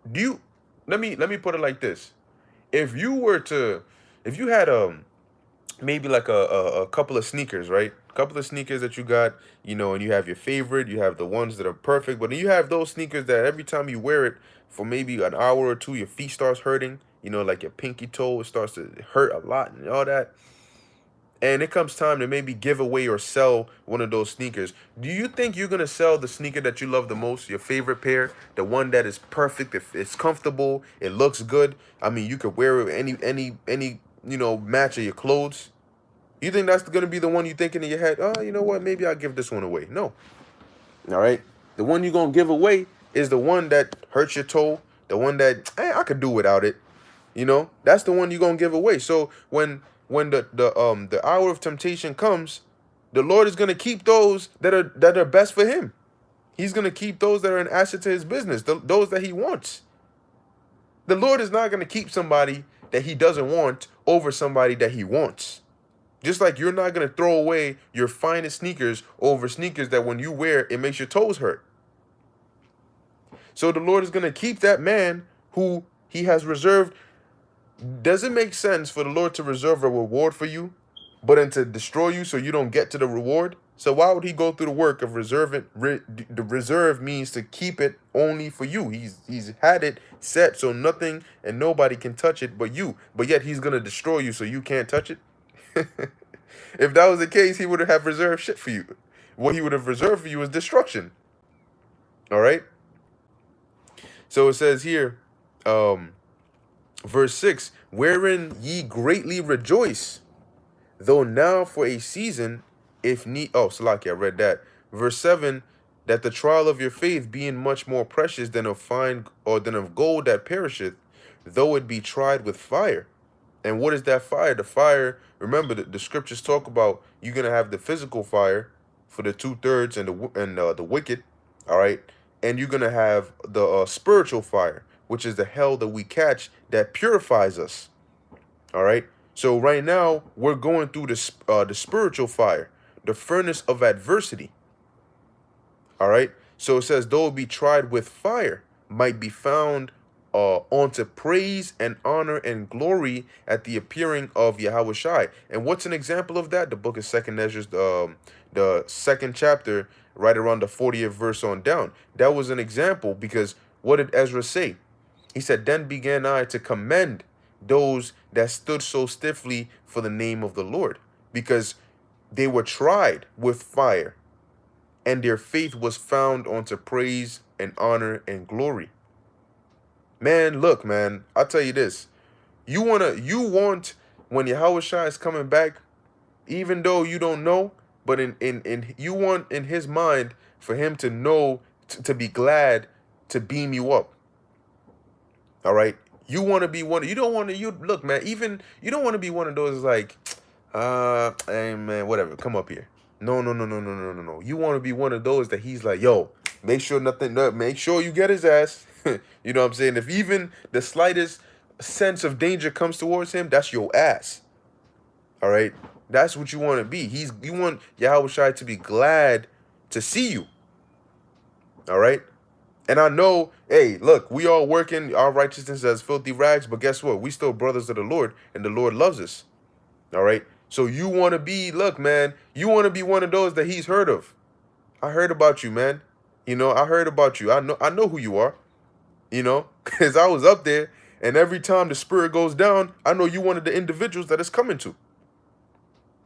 do you? Let me put it like this: if you were to, if you had maybe like a couple of sneakers, right? A couple of sneakers that you got, you know, and you have your favorite, you have the ones that are perfect, but then you have those sneakers that every time you wear it for maybe an hour or two, your feet starts hurting. You know, like your pinky toe, it starts to hurt a lot and all that. And it comes time to maybe give away or sell one of those sneakers. Do you think you're gonna sell the sneaker that you love the most, your favorite pair, the one that is perfect, if it's comfortable, it looks good? I mean, you could wear it with any match of your clothes. You think that's gonna be the one you thinking in your head? Oh, you know what? Maybe I'll give this one away. No. All right. The one you're gonna give away is the one that hurts your toe, the one that I could do without it. You know, that's the one you're gonna give away. So when the hour of temptation comes, the Lord is gonna keep those that are best for him. He's gonna keep those that are an asset to his business, those that he wants. The Lord is not gonna keep somebody that he doesn't want over somebody that he wants. Just like you're not gonna throw away your finest sneakers over sneakers that when you wear it makes your toes hurt. So the Lord is gonna keep that man who he has reserved. Does it make sense for the Lord to reserve a reward for you, but then to destroy you so you don't get to the reward? So why would he go through the work of reserving? The reserve means to keep it only for you. He's had it set so nothing and nobody can touch it but you. But yet he's gonna destroy you so you can't touch it. If that was the case, he would have reserved shit for you. What he would have reserved for you is destruction. All right. So it says here, verse 6, wherein ye greatly rejoice, though now for a season, if need. Oh, Salaki, I read that. Verse 7, that the trial of your faith being much more precious than of fine or than of gold that perisheth, though it be tried with fire. And what is that fire? The fire, remember the scriptures talk about you're gonna have the physical fire for the 2/3 and the wicked, all right, and you're gonna have the spiritual fire, which is the hell that we catch that purifies us. All right. So right now we're going through the spiritual fire, the furnace of adversity. All right. So it says, though it be tried with fire, might be found unto praise and honor and glory at the appearing of Yahweh Shai. And what's an example of that? The book of Second Ezra, the second chapter, right around the 40th verse on down. That was an example because what did Ezra say? He said, then began I to commend those that stood so stiffly for the name of the Lord, because they were tried with fire, and their faith was found unto praise and honor and glory. Man, look, man, I'll tell you this. You want when Yahweh Shai is coming back, even though you don't know, but in you want in his mind for him to know, to be glad to beam you up. All right. You want to be you don't want to, you look, man, even you don't want to be one of those like, hey man, whatever, come up here. No. You want to be one of those that he's like, yo, make sure make sure you get his ass. You know what I'm saying? If even the slightest sense of danger comes towards him, that's your ass. All right. That's what you want to be. You want Yahweh Shai to be glad to see you. All right. And I know, hey, look, we all working our righteousness as filthy rags, but guess what? We still brothers of the Lord, and the Lord loves us. All right. So you want to be, look, man, you want to be one of those that he's heard of. I heard about you, man. You know, I heard about you. I know who you are. You know, because I was up there, and every time the spirit goes down, I know you one of the individuals that it's coming to.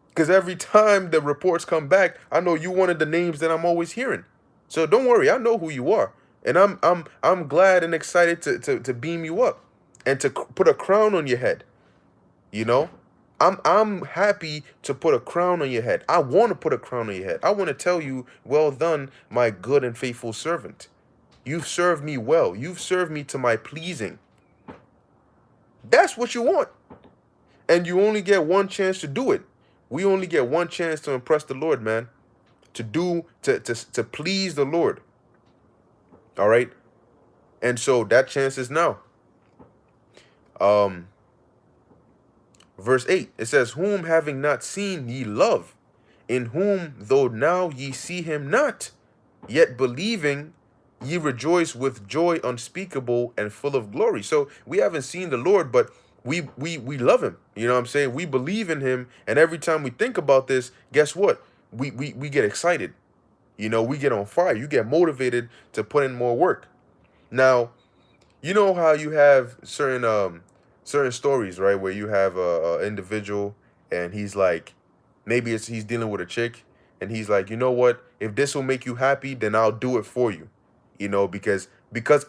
Because every time the reports come back, I know you one of the names that I'm always hearing. So don't worry, I know who you are. And I'm glad and excited to beam you up and to put a crown on your head. You know, I'm happy to put a crown on your head. I want to put a crown on your head. I want to tell you, well done, my good and faithful servant. You've served me well. You've served me to my pleasing. That's what you want. And you only get one chance to do it. We only get one chance to impress the Lord, man. To please the Lord. All right? And so that chance is now. Verse 8, it says, whom having not seen ye love, in whom though now ye see him not, yet believing ye rejoice with joy unspeakable and full of glory. So we haven't seen the Lord, but we love him. You know what I'm saying? We believe in him, and every time we think about this, guess what? We get excited. You know, we get on fire. You get motivated to put in more work. Now, you know how you have certain stories, right, where you have a individual and he's like, maybe he's dealing with a chick, and he's like, you know what, if this will make you happy, then I'll do it for you, you know, because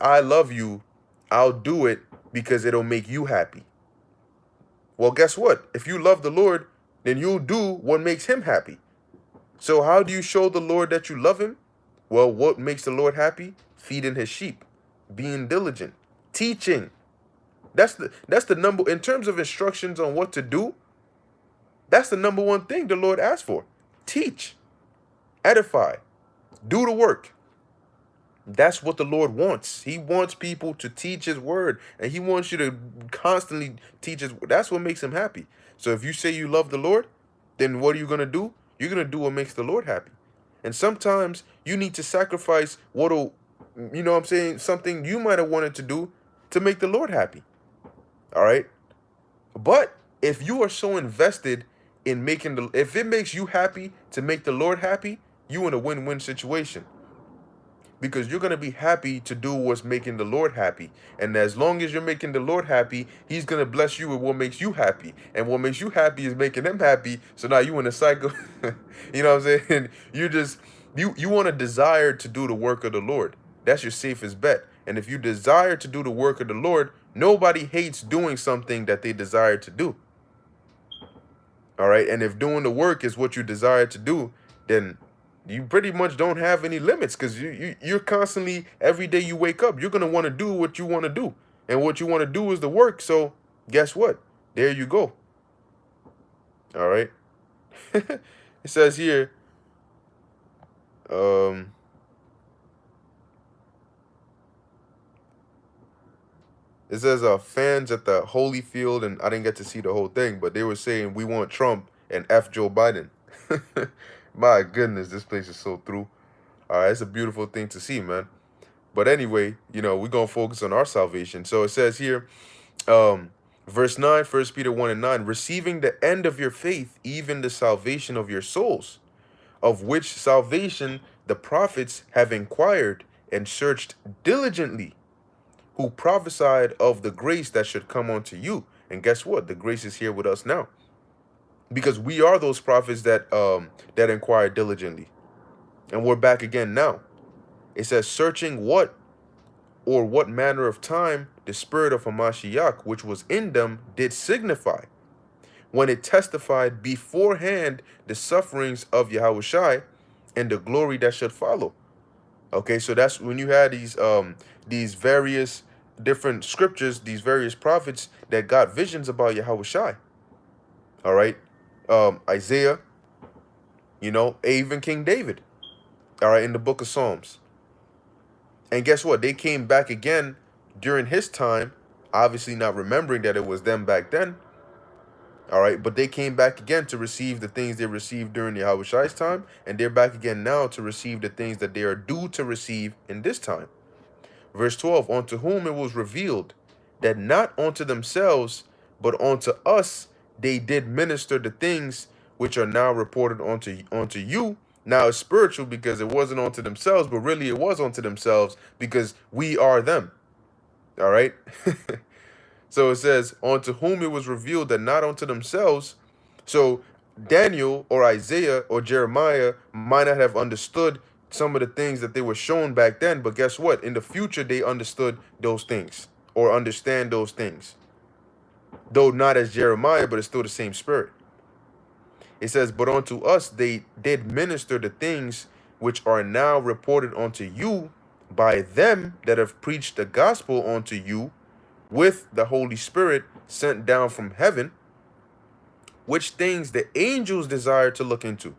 I love you, I'll do it because it'll make you happy. Well, guess what? If you love the Lord, then you'll do what makes him happy. So how do you show the Lord that you love him? Well, what makes the Lord happy? Feeding his sheep, being diligent, teaching. That's the number, in terms of instructions on what to do. That's the number one thing the Lord asks for. Teach, edify, do the work. That's what the Lord wants. He wants people to teach his word, and he wants you to constantly teach his word. That's what makes him happy. So if you say you love the Lord, then what are you going to do? You're going to do what makes the Lord happy. And sometimes you need to sacrifice what'll, you know what I'm saying, something you might have wanted to do to make the Lord happy. All right? But if you are so invested in if it makes you happy to make the Lord happy, you're in a win-win situation. Because you're going to be happy to do what's making the Lord happy. And as long as you're making the Lord happy, he's going to bless you with what makes you happy. And what makes you happy is making him happy. So now you in a cycle. You know what I'm saying? You want to desire to do the work of the Lord. That's your safest bet. And if you desire to do the work of the Lord, nobody hates doing something that they desire to do. All right? And if doing the work is what you desire to do, then you pretty much don't have any limits, because you're constantly, every day you wake up, you're going to want to do what you want to do. And what you want to do is the work. So guess what? There you go. All right. It says here, it says fans at the Holyfield, and I didn't get to see the whole thing, but they were saying we want Trump and F Joe Biden. My goodness, this place is so through. All right, it's a beautiful thing to see, man. But anyway, you know, we're going to focus on our salvation. So it says here, verse 9, 1 Peter 1 and 9, receiving the end of your faith, even the salvation of your souls, of which salvation the prophets have inquired and searched diligently, who prophesied of the grace that should come unto you. And guess what? The grace is here with us now. Because we are those prophets that inquire diligently. And we're back again now. It says, searching what manner of time the spirit of Hamashiach, which was in them, did signify, when it testified beforehand the sufferings of Yahushai and the glory that should follow. Okay, so that's when you had these various different scriptures, these various prophets that got visions about Yahushai. All right, Isaiah, you know, even King David. All right, in the book of Psalms. And guess what? They came back again during his time, obviously not remembering that it was them back then. All right, but they came back again to receive the things they received during Yahweh's time, and they're back again now to receive the things that they are due to receive in this time. Verse 12, unto whom it was revealed that not unto themselves, but unto us they did minister the things which are now reported unto you. Now it's spiritual because it wasn't unto themselves, but really it was unto themselves because we are them. All right. So it says, unto whom it was revealed that not unto themselves. So Daniel or Isaiah or Jeremiah might not have understood some of the things that they were shown back then, but guess what? In the future, they understood those things or understand those things. Though not as Jeremiah, but it's still the same spirit. It says, but unto us they did minister the things which are now reported unto you by them that have preached the gospel unto you with the Holy Spirit sent down from heaven, which things the angels desire to look into.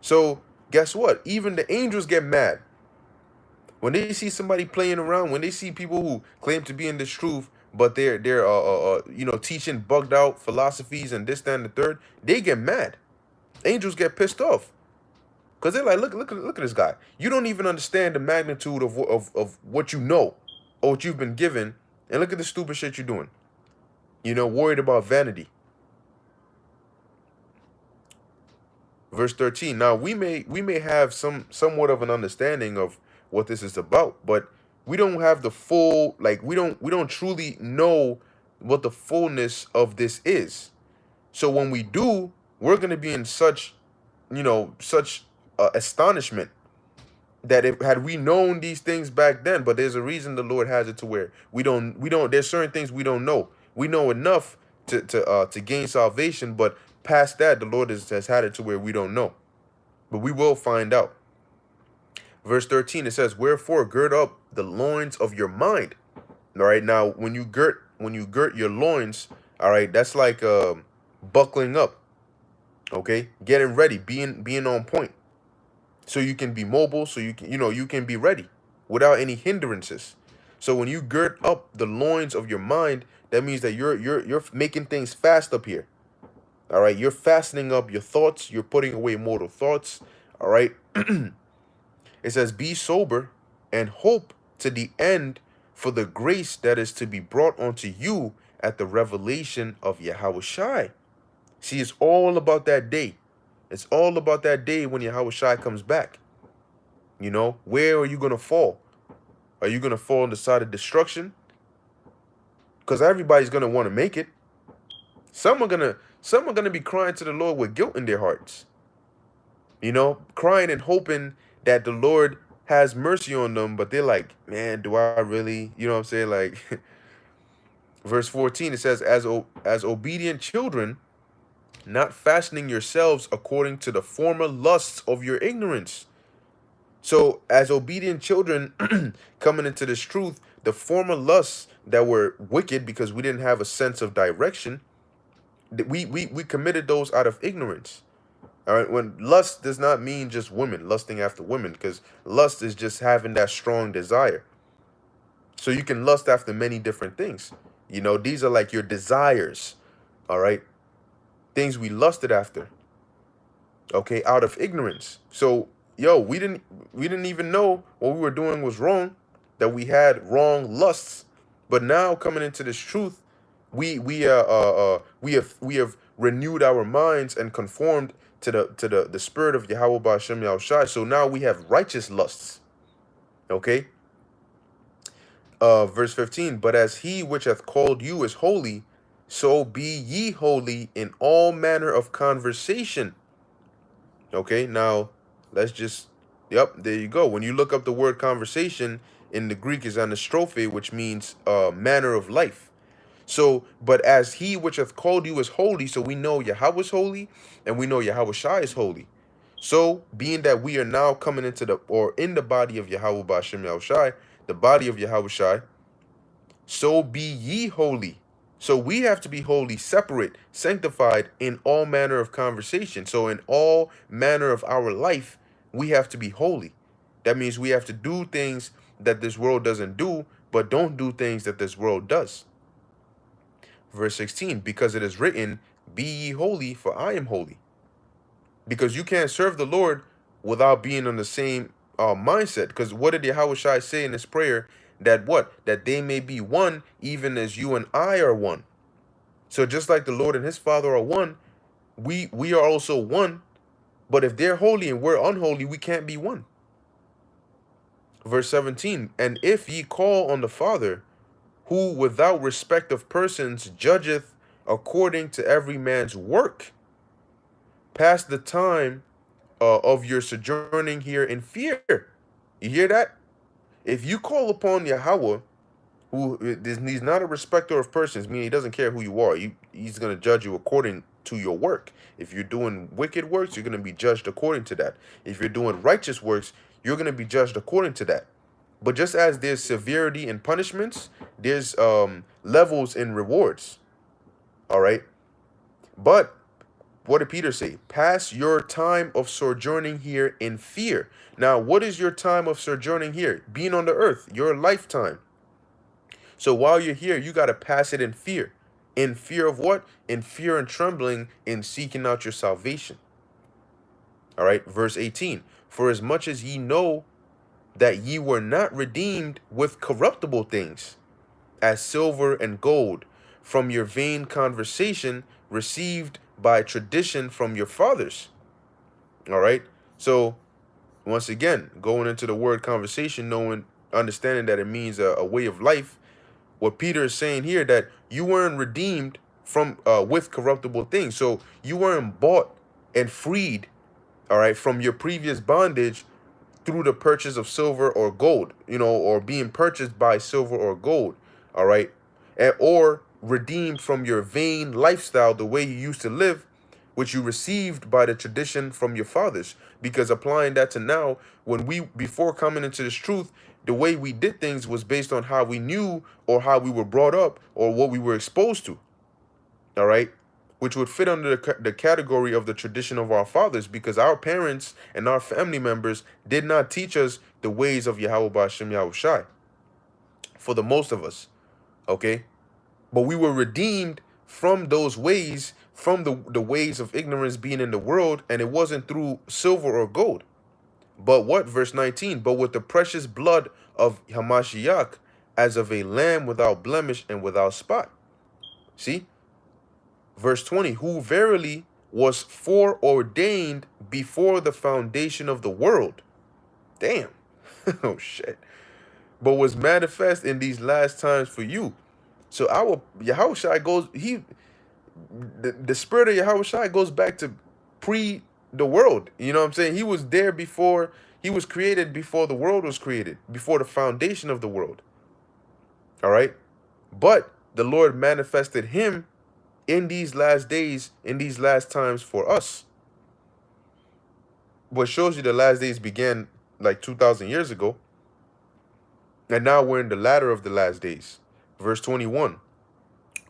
So guess what? Even the angels get mad when they see somebody playing around, when they see people who claim to be in this truth, but they're teaching bugged out philosophies and this, that, and the third. They get mad. Angels get pissed off because they're like, look at this guy. You don't even understand the magnitude of what you know or what you've been given, and look at the stupid shit you're doing. Worried about vanity. Verse 13. Now we may have somewhat of an understanding of what this is about, but we don't have the full, like, we don't truly know what the fullness of this is. So when we do, we're going to be in such astonishment that if had we known these things back then. But there's a reason the Lord has it to where we don't there's certain things we don't know. We know enough to gain salvation, but past that, the Lord has had it to where we don't know. But we will find out. Verse 13, it says, wherefore gird up the loins of your mind. All right, now when you girt your loins, all right, that's like buckling up. Okay, getting ready, being on point, so you can be mobile, so you can be ready without any hindrances. So when you gird up the loins of your mind, that means that you're making things fast up here. All right, you're fastening up your thoughts, you're putting away mortal thoughts. All right. It says, be sober and hope to the end for the grace that is to be brought unto you at the revelation of Yahushai. See, it's all about that day. It's all about that day when Yahushai comes back. Where are you going to fall? Are you going to fall on the side of destruction? Because everybody's going to want to make it. Some are going to be crying to the Lord with guilt in their hearts. Crying and hoping that the Lord has mercy on them, but they're like, man, do I really? You know what I'm saying? Like, verse 14, it says, as obedient children, not fashioning yourselves according to the former lusts of your ignorance. So as obedient children coming into this truth, the former lusts that were wicked because we didn't have a sense of direction, we committed those out of ignorance. All right, when lust does not mean just women, lusting after women, because lust is just having that strong desire. So you can lust after many different things. These are like your desires, all right? Things we lusted after, okay, out of ignorance. So, we didn't even know what we were doing was wrong, that we had wrong lusts. But now coming into this truth, we have renewed our minds and conformed to the spirit of Yahweh Ba'ashem Yahushai. So now we have righteous lusts. Okay. Verse 15, but as he which hath called you is holy, so be ye holy in all manner of conversation. Okay, now let's just, there you go. When you look up the word conversation in the Greek is anastrophe, which means manner of life. So, but as he which hath called you is holy, so we know Yahweh is holy, and we know Yahushai is holy. So, being that we are now coming into in the body of Yahweh Ba'ashem Yahushai, the body of Yahushai, so be ye holy. So we have to be holy, separate, sanctified in all manner of conversation. So in all manner of our life, we have to be holy. That means we have to do things that this world doesn't do, but don't do things that this world does. Verse 16, because it is written, be ye holy, for I am holy. Because you can't serve the Lord without being on the same mindset. Because what did Yahushua say in his prayer? That what? That they may be one, even as you and I are one. So just like the Lord and his Father are one, we are also one. But if they're holy and we're unholy, we can't be one. Verse 17, and if ye call on the Father, who without respect of persons judgeth according to every man's work, pass the time of your sojourning here in fear. You hear that? If you call upon Yahweh, he's not a respecter of persons, meaning he doesn't care who you are. He's going to judge you according to your work. If you're doing wicked works, you're going to be judged according to that. If you're doing righteous works, you're going to be judged according to that. But just as there's severity in punishments, there's levels in rewards. All right. But what did Peter say? Pass your time of sojourning here in fear. Now, what is your time of sojourning here? Being on the earth, your lifetime. So while you're here, you got to pass it in fear. In fear of what? In fear and trembling, in seeking out your salvation. All right, verse 18. For as much as ye know that ye were not redeemed with corruptible things, as silver and gold, from your vain conversation received by tradition from your fathers. All right. So once again, going into the word conversation, understanding that it means a way of life. What Peter is saying here, that you weren't redeemed from with corruptible things. So you weren't bought and freed, all right, from your previous bondage through the purchase of silver or gold, or being purchased by silver or gold, all right, or redeemed from your vain lifestyle, the way you used to live, which you received by the tradition from your fathers. Because applying that to now, before coming into this truth, the way we did things was based on how we knew or how we were brought up or what we were exposed to, all right, which would fit under the category of the tradition of our fathers, because our parents and our family members did not teach us the ways of Yahweh Ba'ashem Yahushai, for the most of us, okay? But we were redeemed from those ways, from the ways of ignorance being in the world, and it wasn't through silver or gold. But what? Verse 19, but with the precious blood of Hamashiach, as of a lamb without blemish and without spot. See? Verse 20, who verily was foreordained before the foundation of the world. Damn. Oh, shit. But was manifest in these last times for you. So our Yahushua goes, the spirit of Yahushua goes back to pre the world. You know what I'm saying? He was there before, he was created before the world was created, before the foundation of the world. All right. But the Lord manifested him in these last days, in these last times for us. What shows you the last days began like 2,000 years ago. And now we're in the latter of the last days. Verse 21,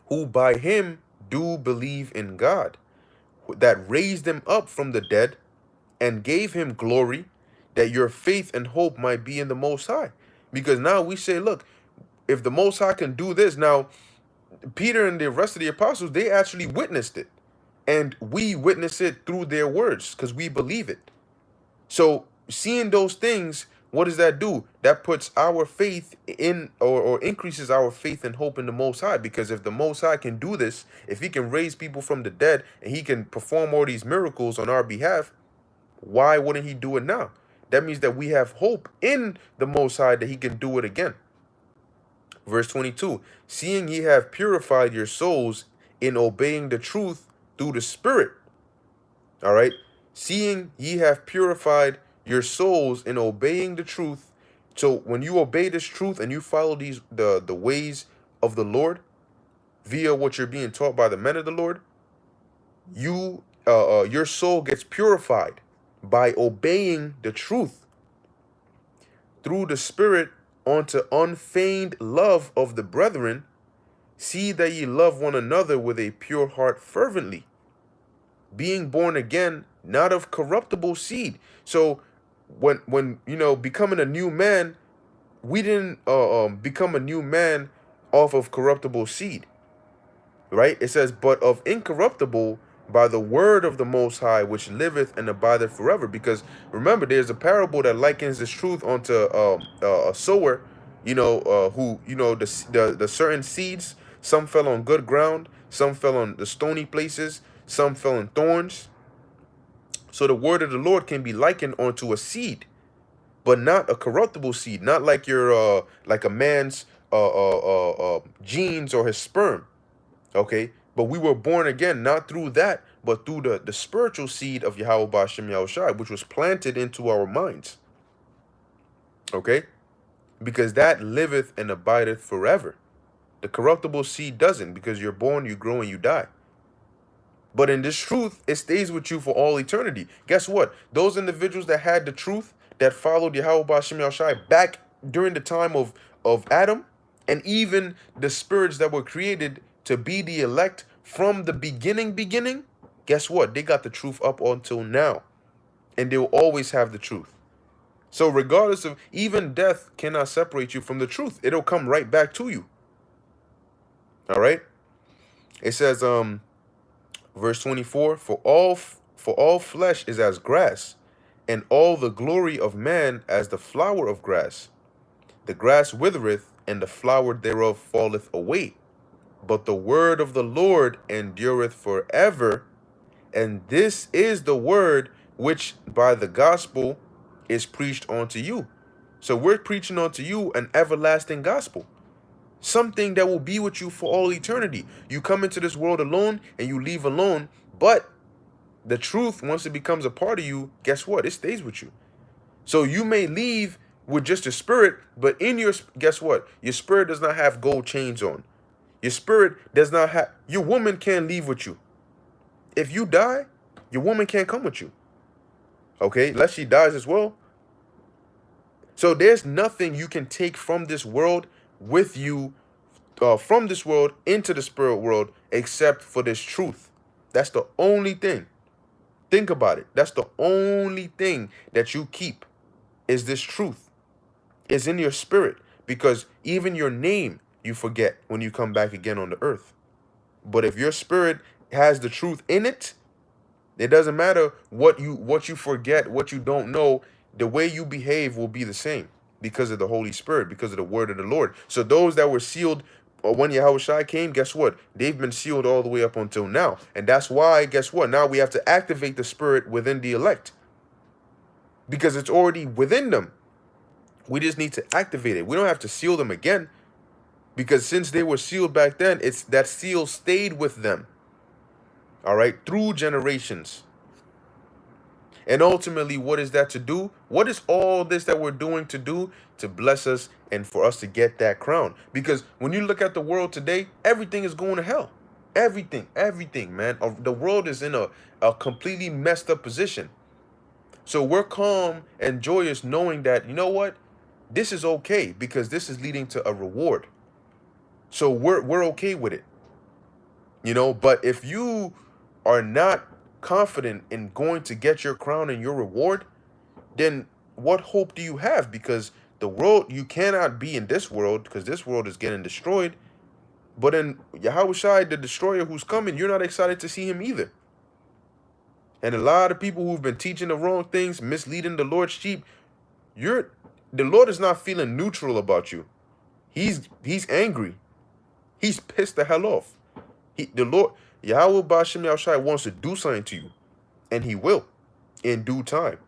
who by him do believe in God, that raised him up from the dead and gave him glory, that your faith and hope might be in the Most High. Because now we say, look, if the Most High can do this, now Peter and the rest of the apostles, they actually witnessed it. And we witness it through their words because we believe it. So seeing those things, what does that do? That puts our faith in, or increases our faith and hope in the Most High. Because if the Most High can do this, if he can raise people from the dead and he can perform all these miracles on our behalf, why wouldn't he do it now? That means that we have hope in the Most High that he can do it again. Verse 22, seeing ye have purified your souls in obeying the truth through the Spirit. All right. Seeing ye have purified your souls in obeying the truth. So when you obey this truth and you follow the ways of the Lord via what you're being taught by the men of the Lord, your soul gets purified by obeying the truth through the Spirit unto unfeigned love of the brethren. See that ye love one another with a pure heart fervently, being born again, not of corruptible seed. So when becoming a new man, we didn't become a new man off of corruptible seed, right? It says, but of incorruptible, by the word of the Most High, which liveth and abideth forever. Because remember, there's a parable that likens this truth onto a sower, who, the certain seeds, some fell on good ground, some fell on the stony places, some fell in thorns. So the word of the Lord can be likened onto a seed, but not a corruptible seed, not like your like a man's genes or his sperm. Okay, but we were born again not through that, but through the spiritual seed of Yahweh Ba'ashem Yahushai, which was planted into our minds. Okay, because that liveth and abideth forever. The corruptible seed doesn't, because you're born, you grow, and you die. But in this truth, it stays with you for all eternity. Guess what? Those individuals that had the truth, that followed Yahweh Ba'ashem Yahushai back during the time of Adam, and even the spirits that were created to be the elect from the beginning, guess what? They got the truth up until now. And they'll always have the truth. So regardless of, even death cannot separate you from the truth. It'll come right back to you. All right? It says, verse 24, for all flesh is as grass, and all the glory of man as the flower of grass. The grass withereth, and the flower thereof falleth away. But the word of the Lord endureth forever. And this is the word which by the gospel is preached unto you. So we're preaching unto you an everlasting gospel. Something that will be with you for all eternity. You come into this world alone and you leave alone. But the truth, once it becomes a part of you, guess what? It stays with you. So you may leave with just a spirit, but in your, guess what? Your spirit does not have gold chains on. Your spirit does not have, your woman can't leave with you. If you die, your woman can't come with you. Okay, unless she dies as well. So there's nothing you can take from this world with you, from this world into the spirit world, except for this truth. That's the only thing. Think about it. That's the only thing that you keep is this truth. Is in your spirit, because even your name you forget when you come back again on the earth. But if your spirit has the truth in it, it doesn't matter what you forget, what you don't know, the way you behave will be the same because of the Holy Spirit, because of the word of the Lord. So those that were sealed when Yahushua came, guess what? They've been sealed all the way up until now. And that's why, guess what? Now we have to activate the spirit within the elect because it's already within them. We just need to activate it. We don't have to seal them again, because since they were sealed back then, it's that seal stayed with them. All right, through generations. And ultimately, what is that to do? What is all this that we're doing to do? To bless us and for us to get that crown. Because when you look at the world today, everything is going to hell. Everything, man. The world is in a completely messed up position. So we're calm and joyous knowing that, you know what? This is okay because this is leading to a reward. So we're okay with it. You know, but if you are not confident in going to get your crown and your reward, then what hope do you have? Because the world, you cannot be in this world because this world is getting destroyed. But in Yahushua, the destroyer who's coming, you're not excited to see him either. And a lot of people who've been teaching the wrong things, misleading the Lord's sheep, the Lord is not feeling neutral about you. He's angry. He's pissed the hell off. The Lord, Yahweh Ba'ashem Yahushua, wants to do something to you. And he will in due time.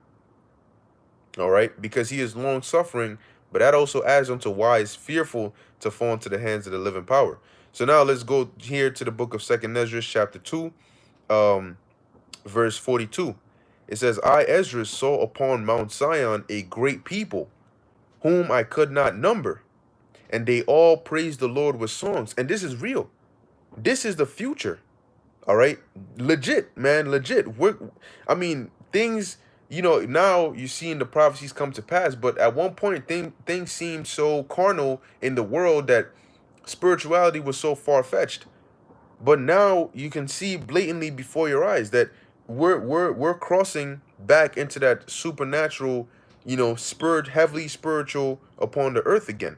All right? Because he is long suffering. But that also adds on to why it's fearful to fall into the hands of the living power. So now let's go here to the book of 2nd Ezra, chapter 2, verse 42. It says, I, Ezra, saw upon Mount Zion a great people, whom I could not number. And they all praised the Lord with songs. And this is real. This is the future. All right. Legit, man. Legit. I mean, things, you know, now you're seeing the prophecies come to pass. But at one point, things seemed so carnal in the world that spirituality was so far-fetched. But now you can see blatantly before your eyes that we're crossing back into that supernatural, you know, heavily spiritual upon the earth again.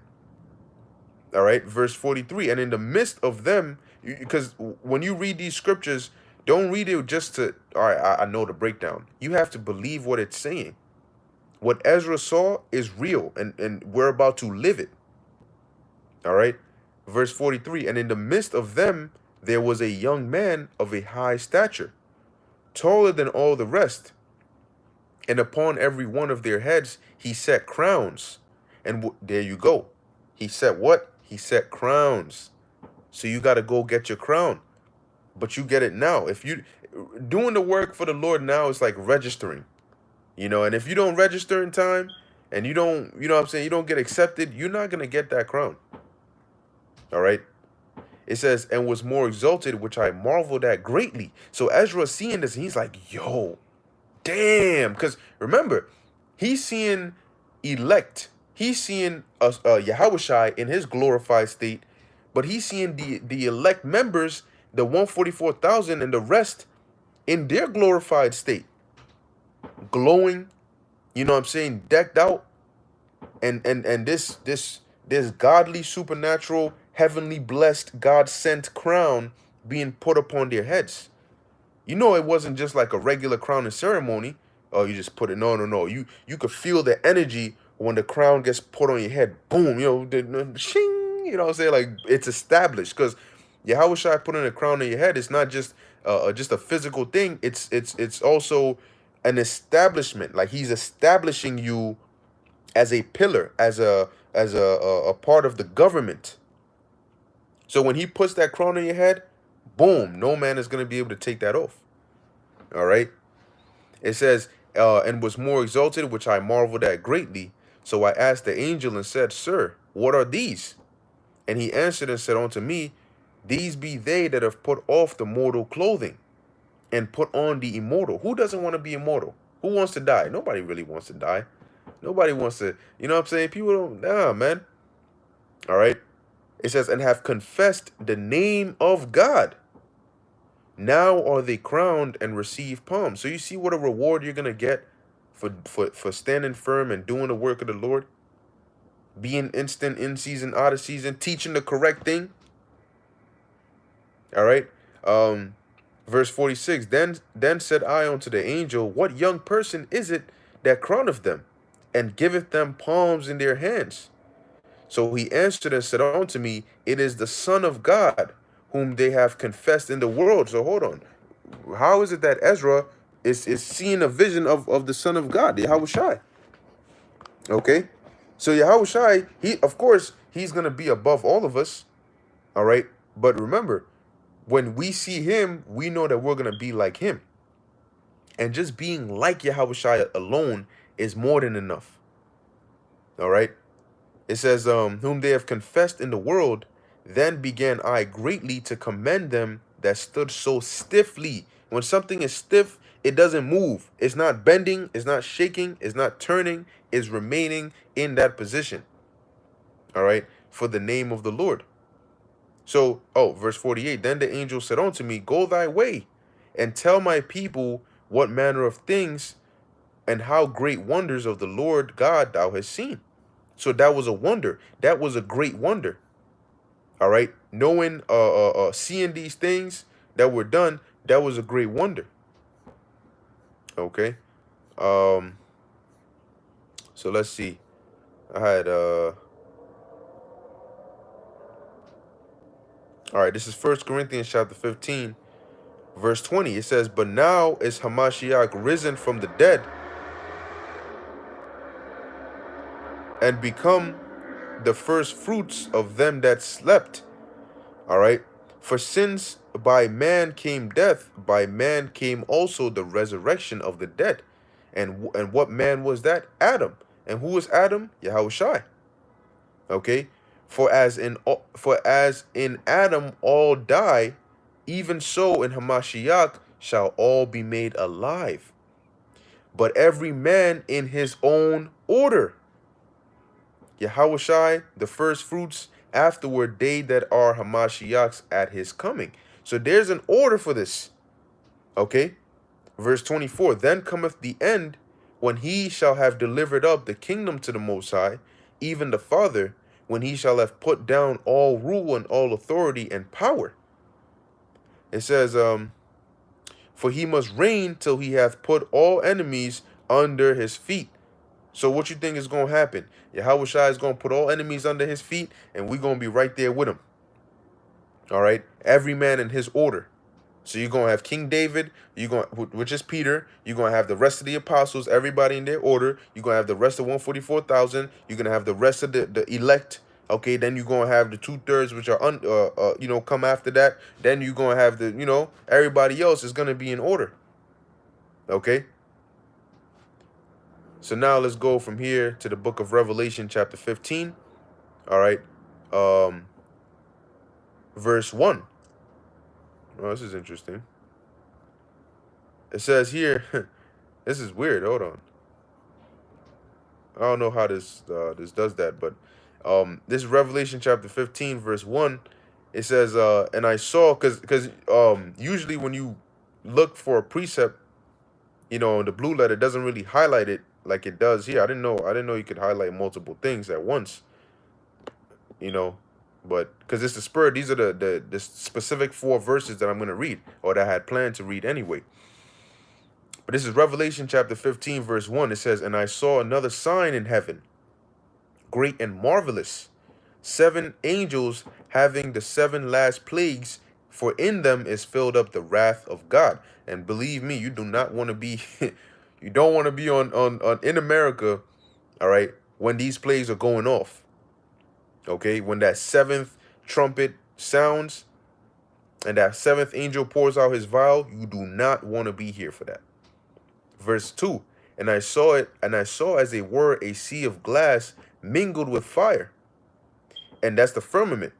All right, verse 43. And in the midst of them, because when you read these scriptures, don't read it just to, all right, I know the breakdown. You have to believe what it's saying. What Ezra saw is real, and we're about to live it. All right, verse 43. And in the midst of them, there was a young man of a high stature, taller than all the rest. And upon every one of their heads, he set crowns. And there you go. He set what? He set crowns. So you got to go get your crown. But you get it now. If you doing the work for the Lord now is like registering. You know, and if you don't register in time and you don't, you know what I'm saying, you don't get accepted, you're not going to get that crown. All right. It says, and was more exalted, which I marveled at greatly. So Ezra seeing this, and he's like, yo, damn. Because remember, he's seeing elect. He's seeing Yahushua in his glorified state, but he's seeing the elect members the 144,000 and the rest in their glorified state, glowing, you know what I'm saying, decked out, and this godly, supernatural, heavenly blessed, God sent crown being put upon their heads. You know, it wasn't just like a regular crowning ceremony. Oh, you just put it. No, no, no. You could feel the energy when the crown gets put on your head. Boom. You know, shing. You know what I'm saying? Like, it's established because Yahweh Shai putting a crown on your head. It's not just a physical thing. It's also an establishment. Like, he's establishing you as a pillar, as a part of the government. So when he puts that crown on your head, boom, no man is going to be able to take that off. All right. It says, and was more exalted, which I marveled at greatly. So I asked the angel and said, Sir, what are these? And he answered and said unto me, These be they that have put off the mortal clothing and put on the immortal. Who doesn't want to be immortal? Who wants to die? Nobody really wants to die. Nobody wants to, you know what I'm saying? People don't, nah, man. All right. It says, and have confessed the name of God. Now are they crowned and receive palms. So you see what a reward you're gonna get for standing firm and doing the work of the Lord, being instant, in season, out of season, teaching the correct thing. All right. Verse 46. Then said I unto the angel, What young person is it that crowneth them, and giveth them palms in their hands? So he answered and said unto me, It is the Son of God, whom they have confessed in the world. So hold on. How is it that Ezra is seeing a vision of the Son of God, Yahweh Shai? Okay? So Yahweh Shai, of course, he's going to be above all of us. All right? But remember, when we see him, we know that we're going to be like him. And just being like Yahweh Shai alone is more than enough. All right? It says, whom they have confessed in the world, then began I greatly to commend them that stood so stiffly. When something is stiff, it doesn't move. It's not bending, it's not shaking, it's not turning, it's remaining in that position. All right, for the name of the Lord. So, verse 48, then the angel said unto me, Go thy way, and tell my people what manner of things and how great wonders of the Lord God thou hast seen. So that was a wonder. That was a great wonder. All right. Knowing, seeing these things that were done, that was a great wonder. Okay. So let's see. I had, all right. This is 1 Corinthians chapter 15, verse 20. It says, But now is Hamashiach risen from the dead and become the first fruits of them that slept. All right. For since by man came death, by man came also the resurrection of the dead. And what man was that? Adam. And who was Adam? Yahweh Shai. Okay. For as in Adam all die, even so in Hamashiach shall all be made alive. But every man in his own order. Yahweh Shai, the first fruits, afterward they that are Hamashiachs at his coming. So there's an order for this. Okay. Verse 24, then cometh the end, when he shall have delivered up the kingdom to the Most High, even the Father, when he shall have put down all rule and all authority and power. It says, for he must reign till he hath put all enemies under his feet. So what you think is going to happen? Yahweh Shai is going to put all enemies under his feet, and we're going to be right there with him. All right? Every man in his order. So you're going to have King David, which is Peter. You're going to have the rest of the apostles, everybody in their order. You're going to have the rest of 144,000. You're going to have the rest of the elect. Okay, then you're going to have the 2/3, which are, come after that. Then you're going to have the, everybody else is going to be in order. Okay? So now let's go from here to the book of Revelation, chapter 15. All right. Verse 1. Oh, this is interesting. It says here, this is weird. Hold on. I don't know how this does that, but this is Revelation chapter 15, verse 1. It says, and I saw, because usually when you look for a precept, you know, in the blue letter, it doesn't really highlight it like it does here. I didn't know you could highlight multiple things at once, you know, but because it's the spirit, these are the specific 4 verses that I'm going to read, or that I had planned to read anyway. But this is Revelation chapter 15, verse 1. It says, and I saw another sign in heaven, great and marvelous, 7 angels having the 7 last plagues, for in them is filled up the wrath of God. And believe me, you do not want to be, you don't want to be on in America, all right, when these plagues are going off. Okay, when that 7th trumpet sounds and that 7th angel pours out his vial, you do not want to be here for that. Verse 2, and I saw it, and I saw as it were a sea of glass mingled with fire, and that's the firmament.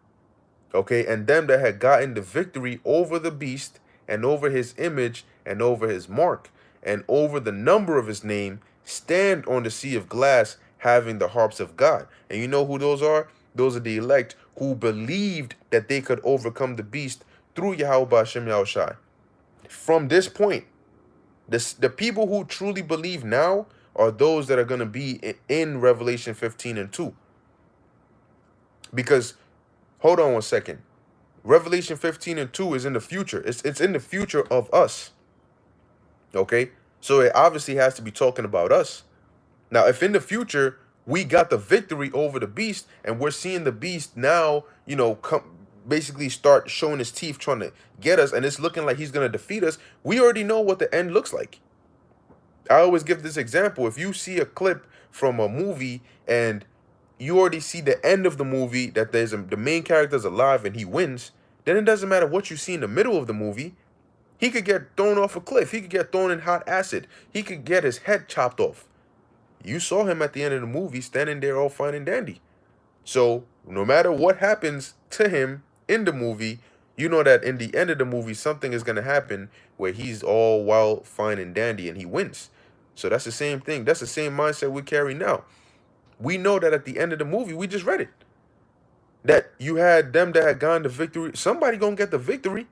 Okay, and them that had gotten the victory over the beast, and over his image, and over his mark, and over the number of his name, stand on the sea of glass, having the harps of God. And you know who those are? Those are the elect who believed that they could overcome the beast through Yahweh Ba'ashem Yahushai. From this point, the people who truly believe now are those that are going to be in Revelation 15 and 2. Because, hold on one second. Revelation 15 and 2 is in the future. It's in the future of us. Okay? So it obviously has to be talking about us. Now, if in the future we got the victory over the beast, and we're seeing the beast now, you know, basically start showing his teeth trying to get us, and it's looking like he's going to defeat us, we already know what the end looks like. I always give this example. If you see a clip from a movie and you already see the end of the movie, that the main character's alive and he wins, then it doesn't matter what you see in the middle of the movie. He could get thrown off a cliff. He could get thrown in hot acid. He could get his head chopped off. You saw him at the end of the movie standing there all fine and dandy. So no matter what happens to him in the movie, you know that in the end of the movie, something is going to happen where he's all wild, fine, and dandy, and he wins. So that's the same thing. That's the same mindset we carry now. We know that at the end of the movie, we just read it, that you had them that had gotten the victory. Somebody going to get the victory.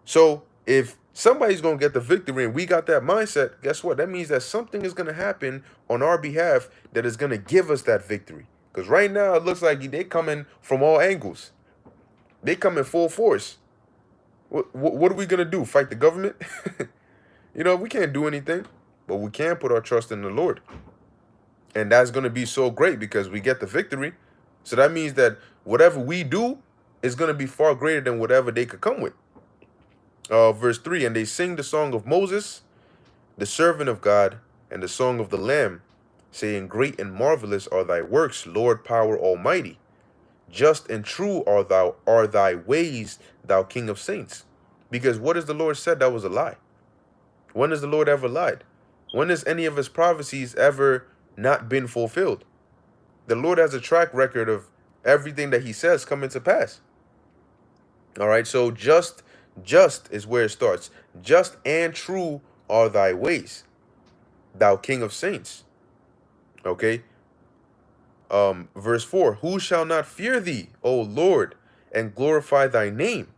So if somebody's going to get the victory and we got that mindset, guess what? That means that something is going to happen on our behalf that is going to give us that victory. Because right now it looks like they coming from all angles. They come in full force. What are we going to do? Fight the government? You know, we can't do anything, but we can put our trust in the Lord. And that's going to be so great because we get the victory. So that means that whatever we do is going to be far greater than whatever they could come with. Verse 3, and they sing the song of Moses, the servant of God, and the song of the Lamb, saying, great and marvelous are thy works, Lord power almighty. Just and true are thy ways, thou King of saints. Because what has the Lord said that was a lie? When has the Lord ever lied? When has any of his prophecies ever not been fulfilled? The Lord has a track record of everything that he says coming to pass. All right, so just is where it starts. Just and true are thy ways, thou King of saints. Okay. Verse 4, who shall not fear thee, O Lord, and glorify thy name?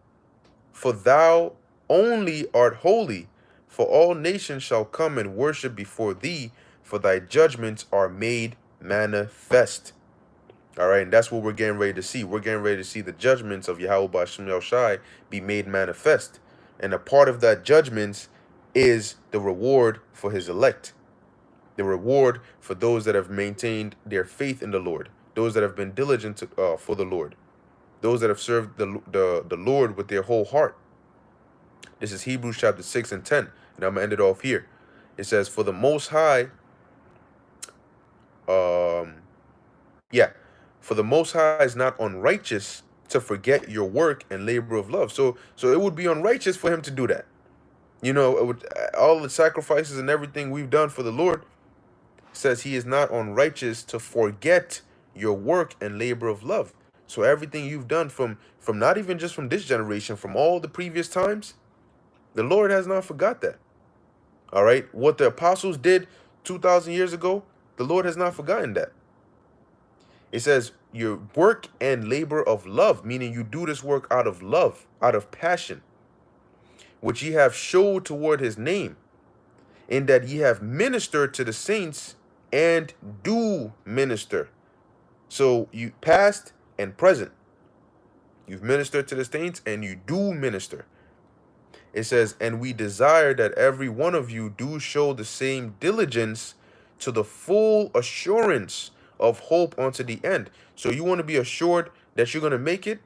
For thou only art holy, for all nations shall come and worship before thee, for thy judgments are made manifest. All right, and that's what we're getting ready to see. We're getting ready to see the judgments of Yahweh Ba'ashem Yahushai be made manifest. And a part of that judgments is the reward for his elect. The reward for those that have maintained their faith in the Lord. Those that have been diligent for the Lord. Those that have served the Lord with their whole heart. This is Hebrews chapter 6 and 10. And I'm going to end it off here. It says, for the Most High, for the Most High is not unrighteous to forget your work and labor of love. So it would be unrighteous for him to do that. You know, it would, all the sacrifices and everything we've done for the Lord, says he is not unrighteous to forget your work and labor of love. So everything you've done from not even just from this generation, from all the previous times, the Lord has not forgot that. All right. What the apostles did 2,000 years ago, the Lord has not forgotten that. It says, your work and labor of love, meaning you do this work out of love, out of passion, which ye have showed toward his name, in that ye have ministered to the saints and do minister. So you past and present. You've ministered to the saints and you do minister. It says, and we desire that every one of you do show the same diligence to the full assurance of hope unto the end. So you want to be assured that you're going to make it,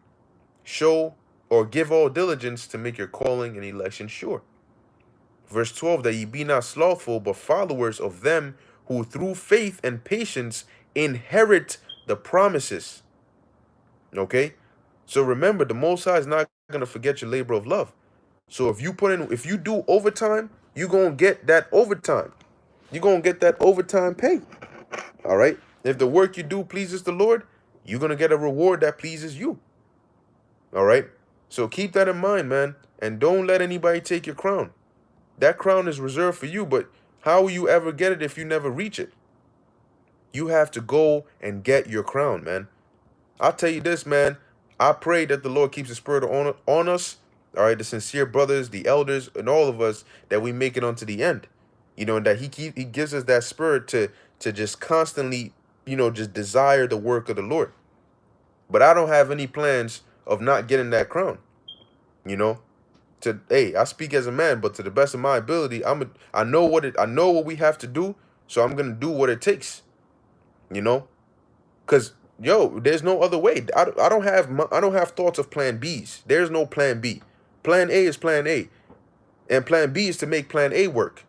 show or give all diligence to make your calling and election sure. Verse 12, that ye be not slothful, but followers of them who through faith and patience inherit the promises. Okay? So remember, the Most High is not going to forget your labor of love. So if you do overtime, you're going to get that overtime. You're going to get that overtime pay. All right? If the work you do pleases the Lord, you're going to get a reward that pleases you. All right? So keep that in mind, man. And don't let anybody take your crown. That crown is reserved for you, but how will you ever get it if you never reach it? You have to go and get your crown, man. I'll tell you this, man. I pray that the Lord keeps the spirit on us, all right, the sincere brothers, the elders, and all of us, that we make it onto the end. You know, and that he gives us that spirit to just constantly, you know, just desire the work of the Lord. But I don't have any plans of not getting that crown. You know, I speak as a man, but to the best of my ability, I know what we have to do, so I'm gonna do what it takes. You know, because there's no other way. I don't have thoughts of plan B's. There's no plan B. Plan A is plan A, and plan B is to make plan A work,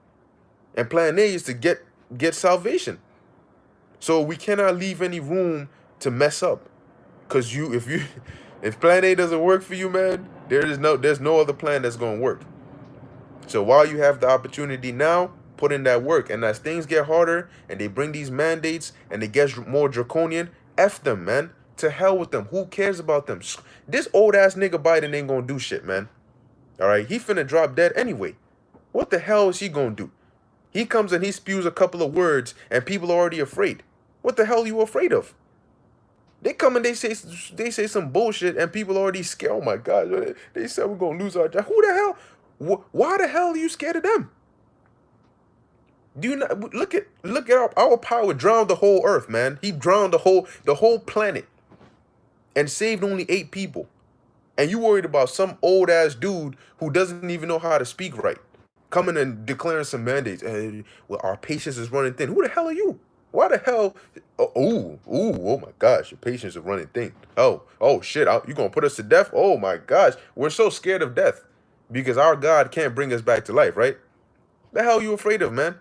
and plan A is to get salvation. So we cannot leave any room to mess up, because if plan A doesn't work for you, man, there's no other plan that's gonna work. So while you have the opportunity now, put in that work. And as things get harder and they bring these mandates and they get more draconian, F them, man. To hell with them. Who cares about them? This old ass nigga Biden ain't gonna do shit, man. All right, he finna drop dead anyway. What the hell is he gonna do? He comes and he spews a couple of words and people are already afraid. What the hell are you afraid of? They come and they say some bullshit and people already scared. Oh my God, they said we're gonna lose our job. Who the hell? Why the hell are you scared of them? Do you not look at our power drowned the whole earth, man. He drowned the whole planet and saved only 8 people. And you worried about some old ass dude who doesn't even know how to speak right, coming and declaring some mandates. Well, our patience is running thin. Who the hell are you? Why the hell? Oh my gosh, your patience is running thin. Oh shit, you gonna put us to death? Oh my gosh, we're so scared of death because our God can't bring us back to life, right? The hell you afraid of, man?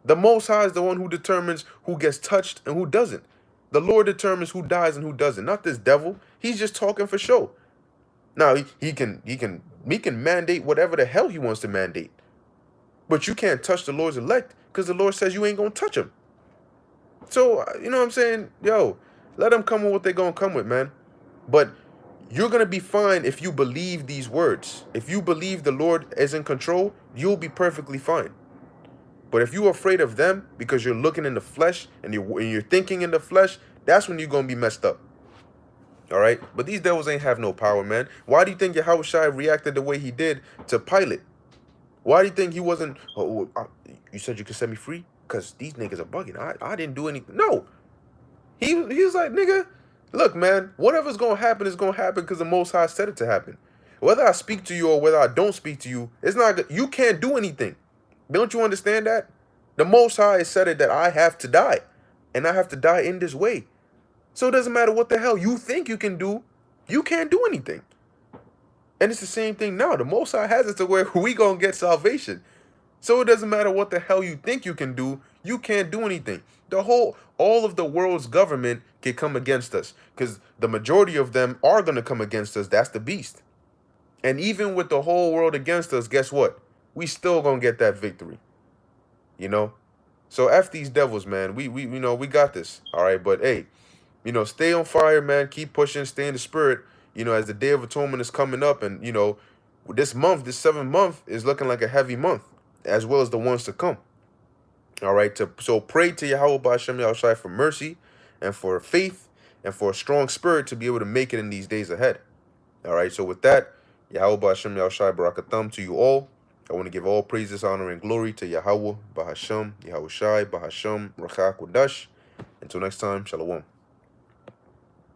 The Most High is the one who determines who gets touched and who doesn't. The Lord determines who dies and who doesn't. Not this devil. He's just talking for show. Now he can mandate whatever the hell he wants to mandate, but you can't touch the Lord's elect because the Lord says you ain't gonna touch him. So you know what I'm saying? Let them come with what they're gonna come with, man. But you're gonna be fine if you believe these words. If you believe the Lord is in control, you'll be perfectly fine. But if you're afraid of them because you're looking in the flesh and you're thinking in the flesh, that's when you're going to be messed up. All right? But these devils ain't have no power, man. Why do you think Yahushua reacted the way he did to Pilate? Why do you think he wasn't, you said you could set me free? Because these niggas are bugging. I didn't do anything. No. He was like, nigga, look, man, whatever's going to happen is going to happen because the Most High said it to happen. Whether I speak to you or whether I don't speak to you, it's not good. You can't do anything. Don't you understand that? The Most High said it that I have to die. And I have to die in this way. So it doesn't matter what the hell you think you can do. You can't do anything. And it's the same thing now. The Most High has it to where we gonna get salvation. So it doesn't matter what the hell you think you can do. You can't do anything. All of the world's government can come against us. Because the majority of them are gonna come against us. That's the beast. And even with the whole world against us, guess what? We still gonna get that victory, you know. So F these devils, man. We got this, all right. But hey, stay on fire, man. Keep pushing, stay in the spirit. As the Day of Atonement is coming up, and this 7th month is looking like a heavy month, as well as the ones to come. All right. So pray to Yahweh Ba'Shem Yahushai for mercy and for faith and for a strong spirit to be able to make it in these days ahead. All right, so with that, Yahweh Ba'Hashem Yahushai Barakatham to you all. I want to give all praises, honor, and glory to Yahweh Ba'Hashem Yahushai Ba'Hashem Rachak Wadash. Until next time, Shalom.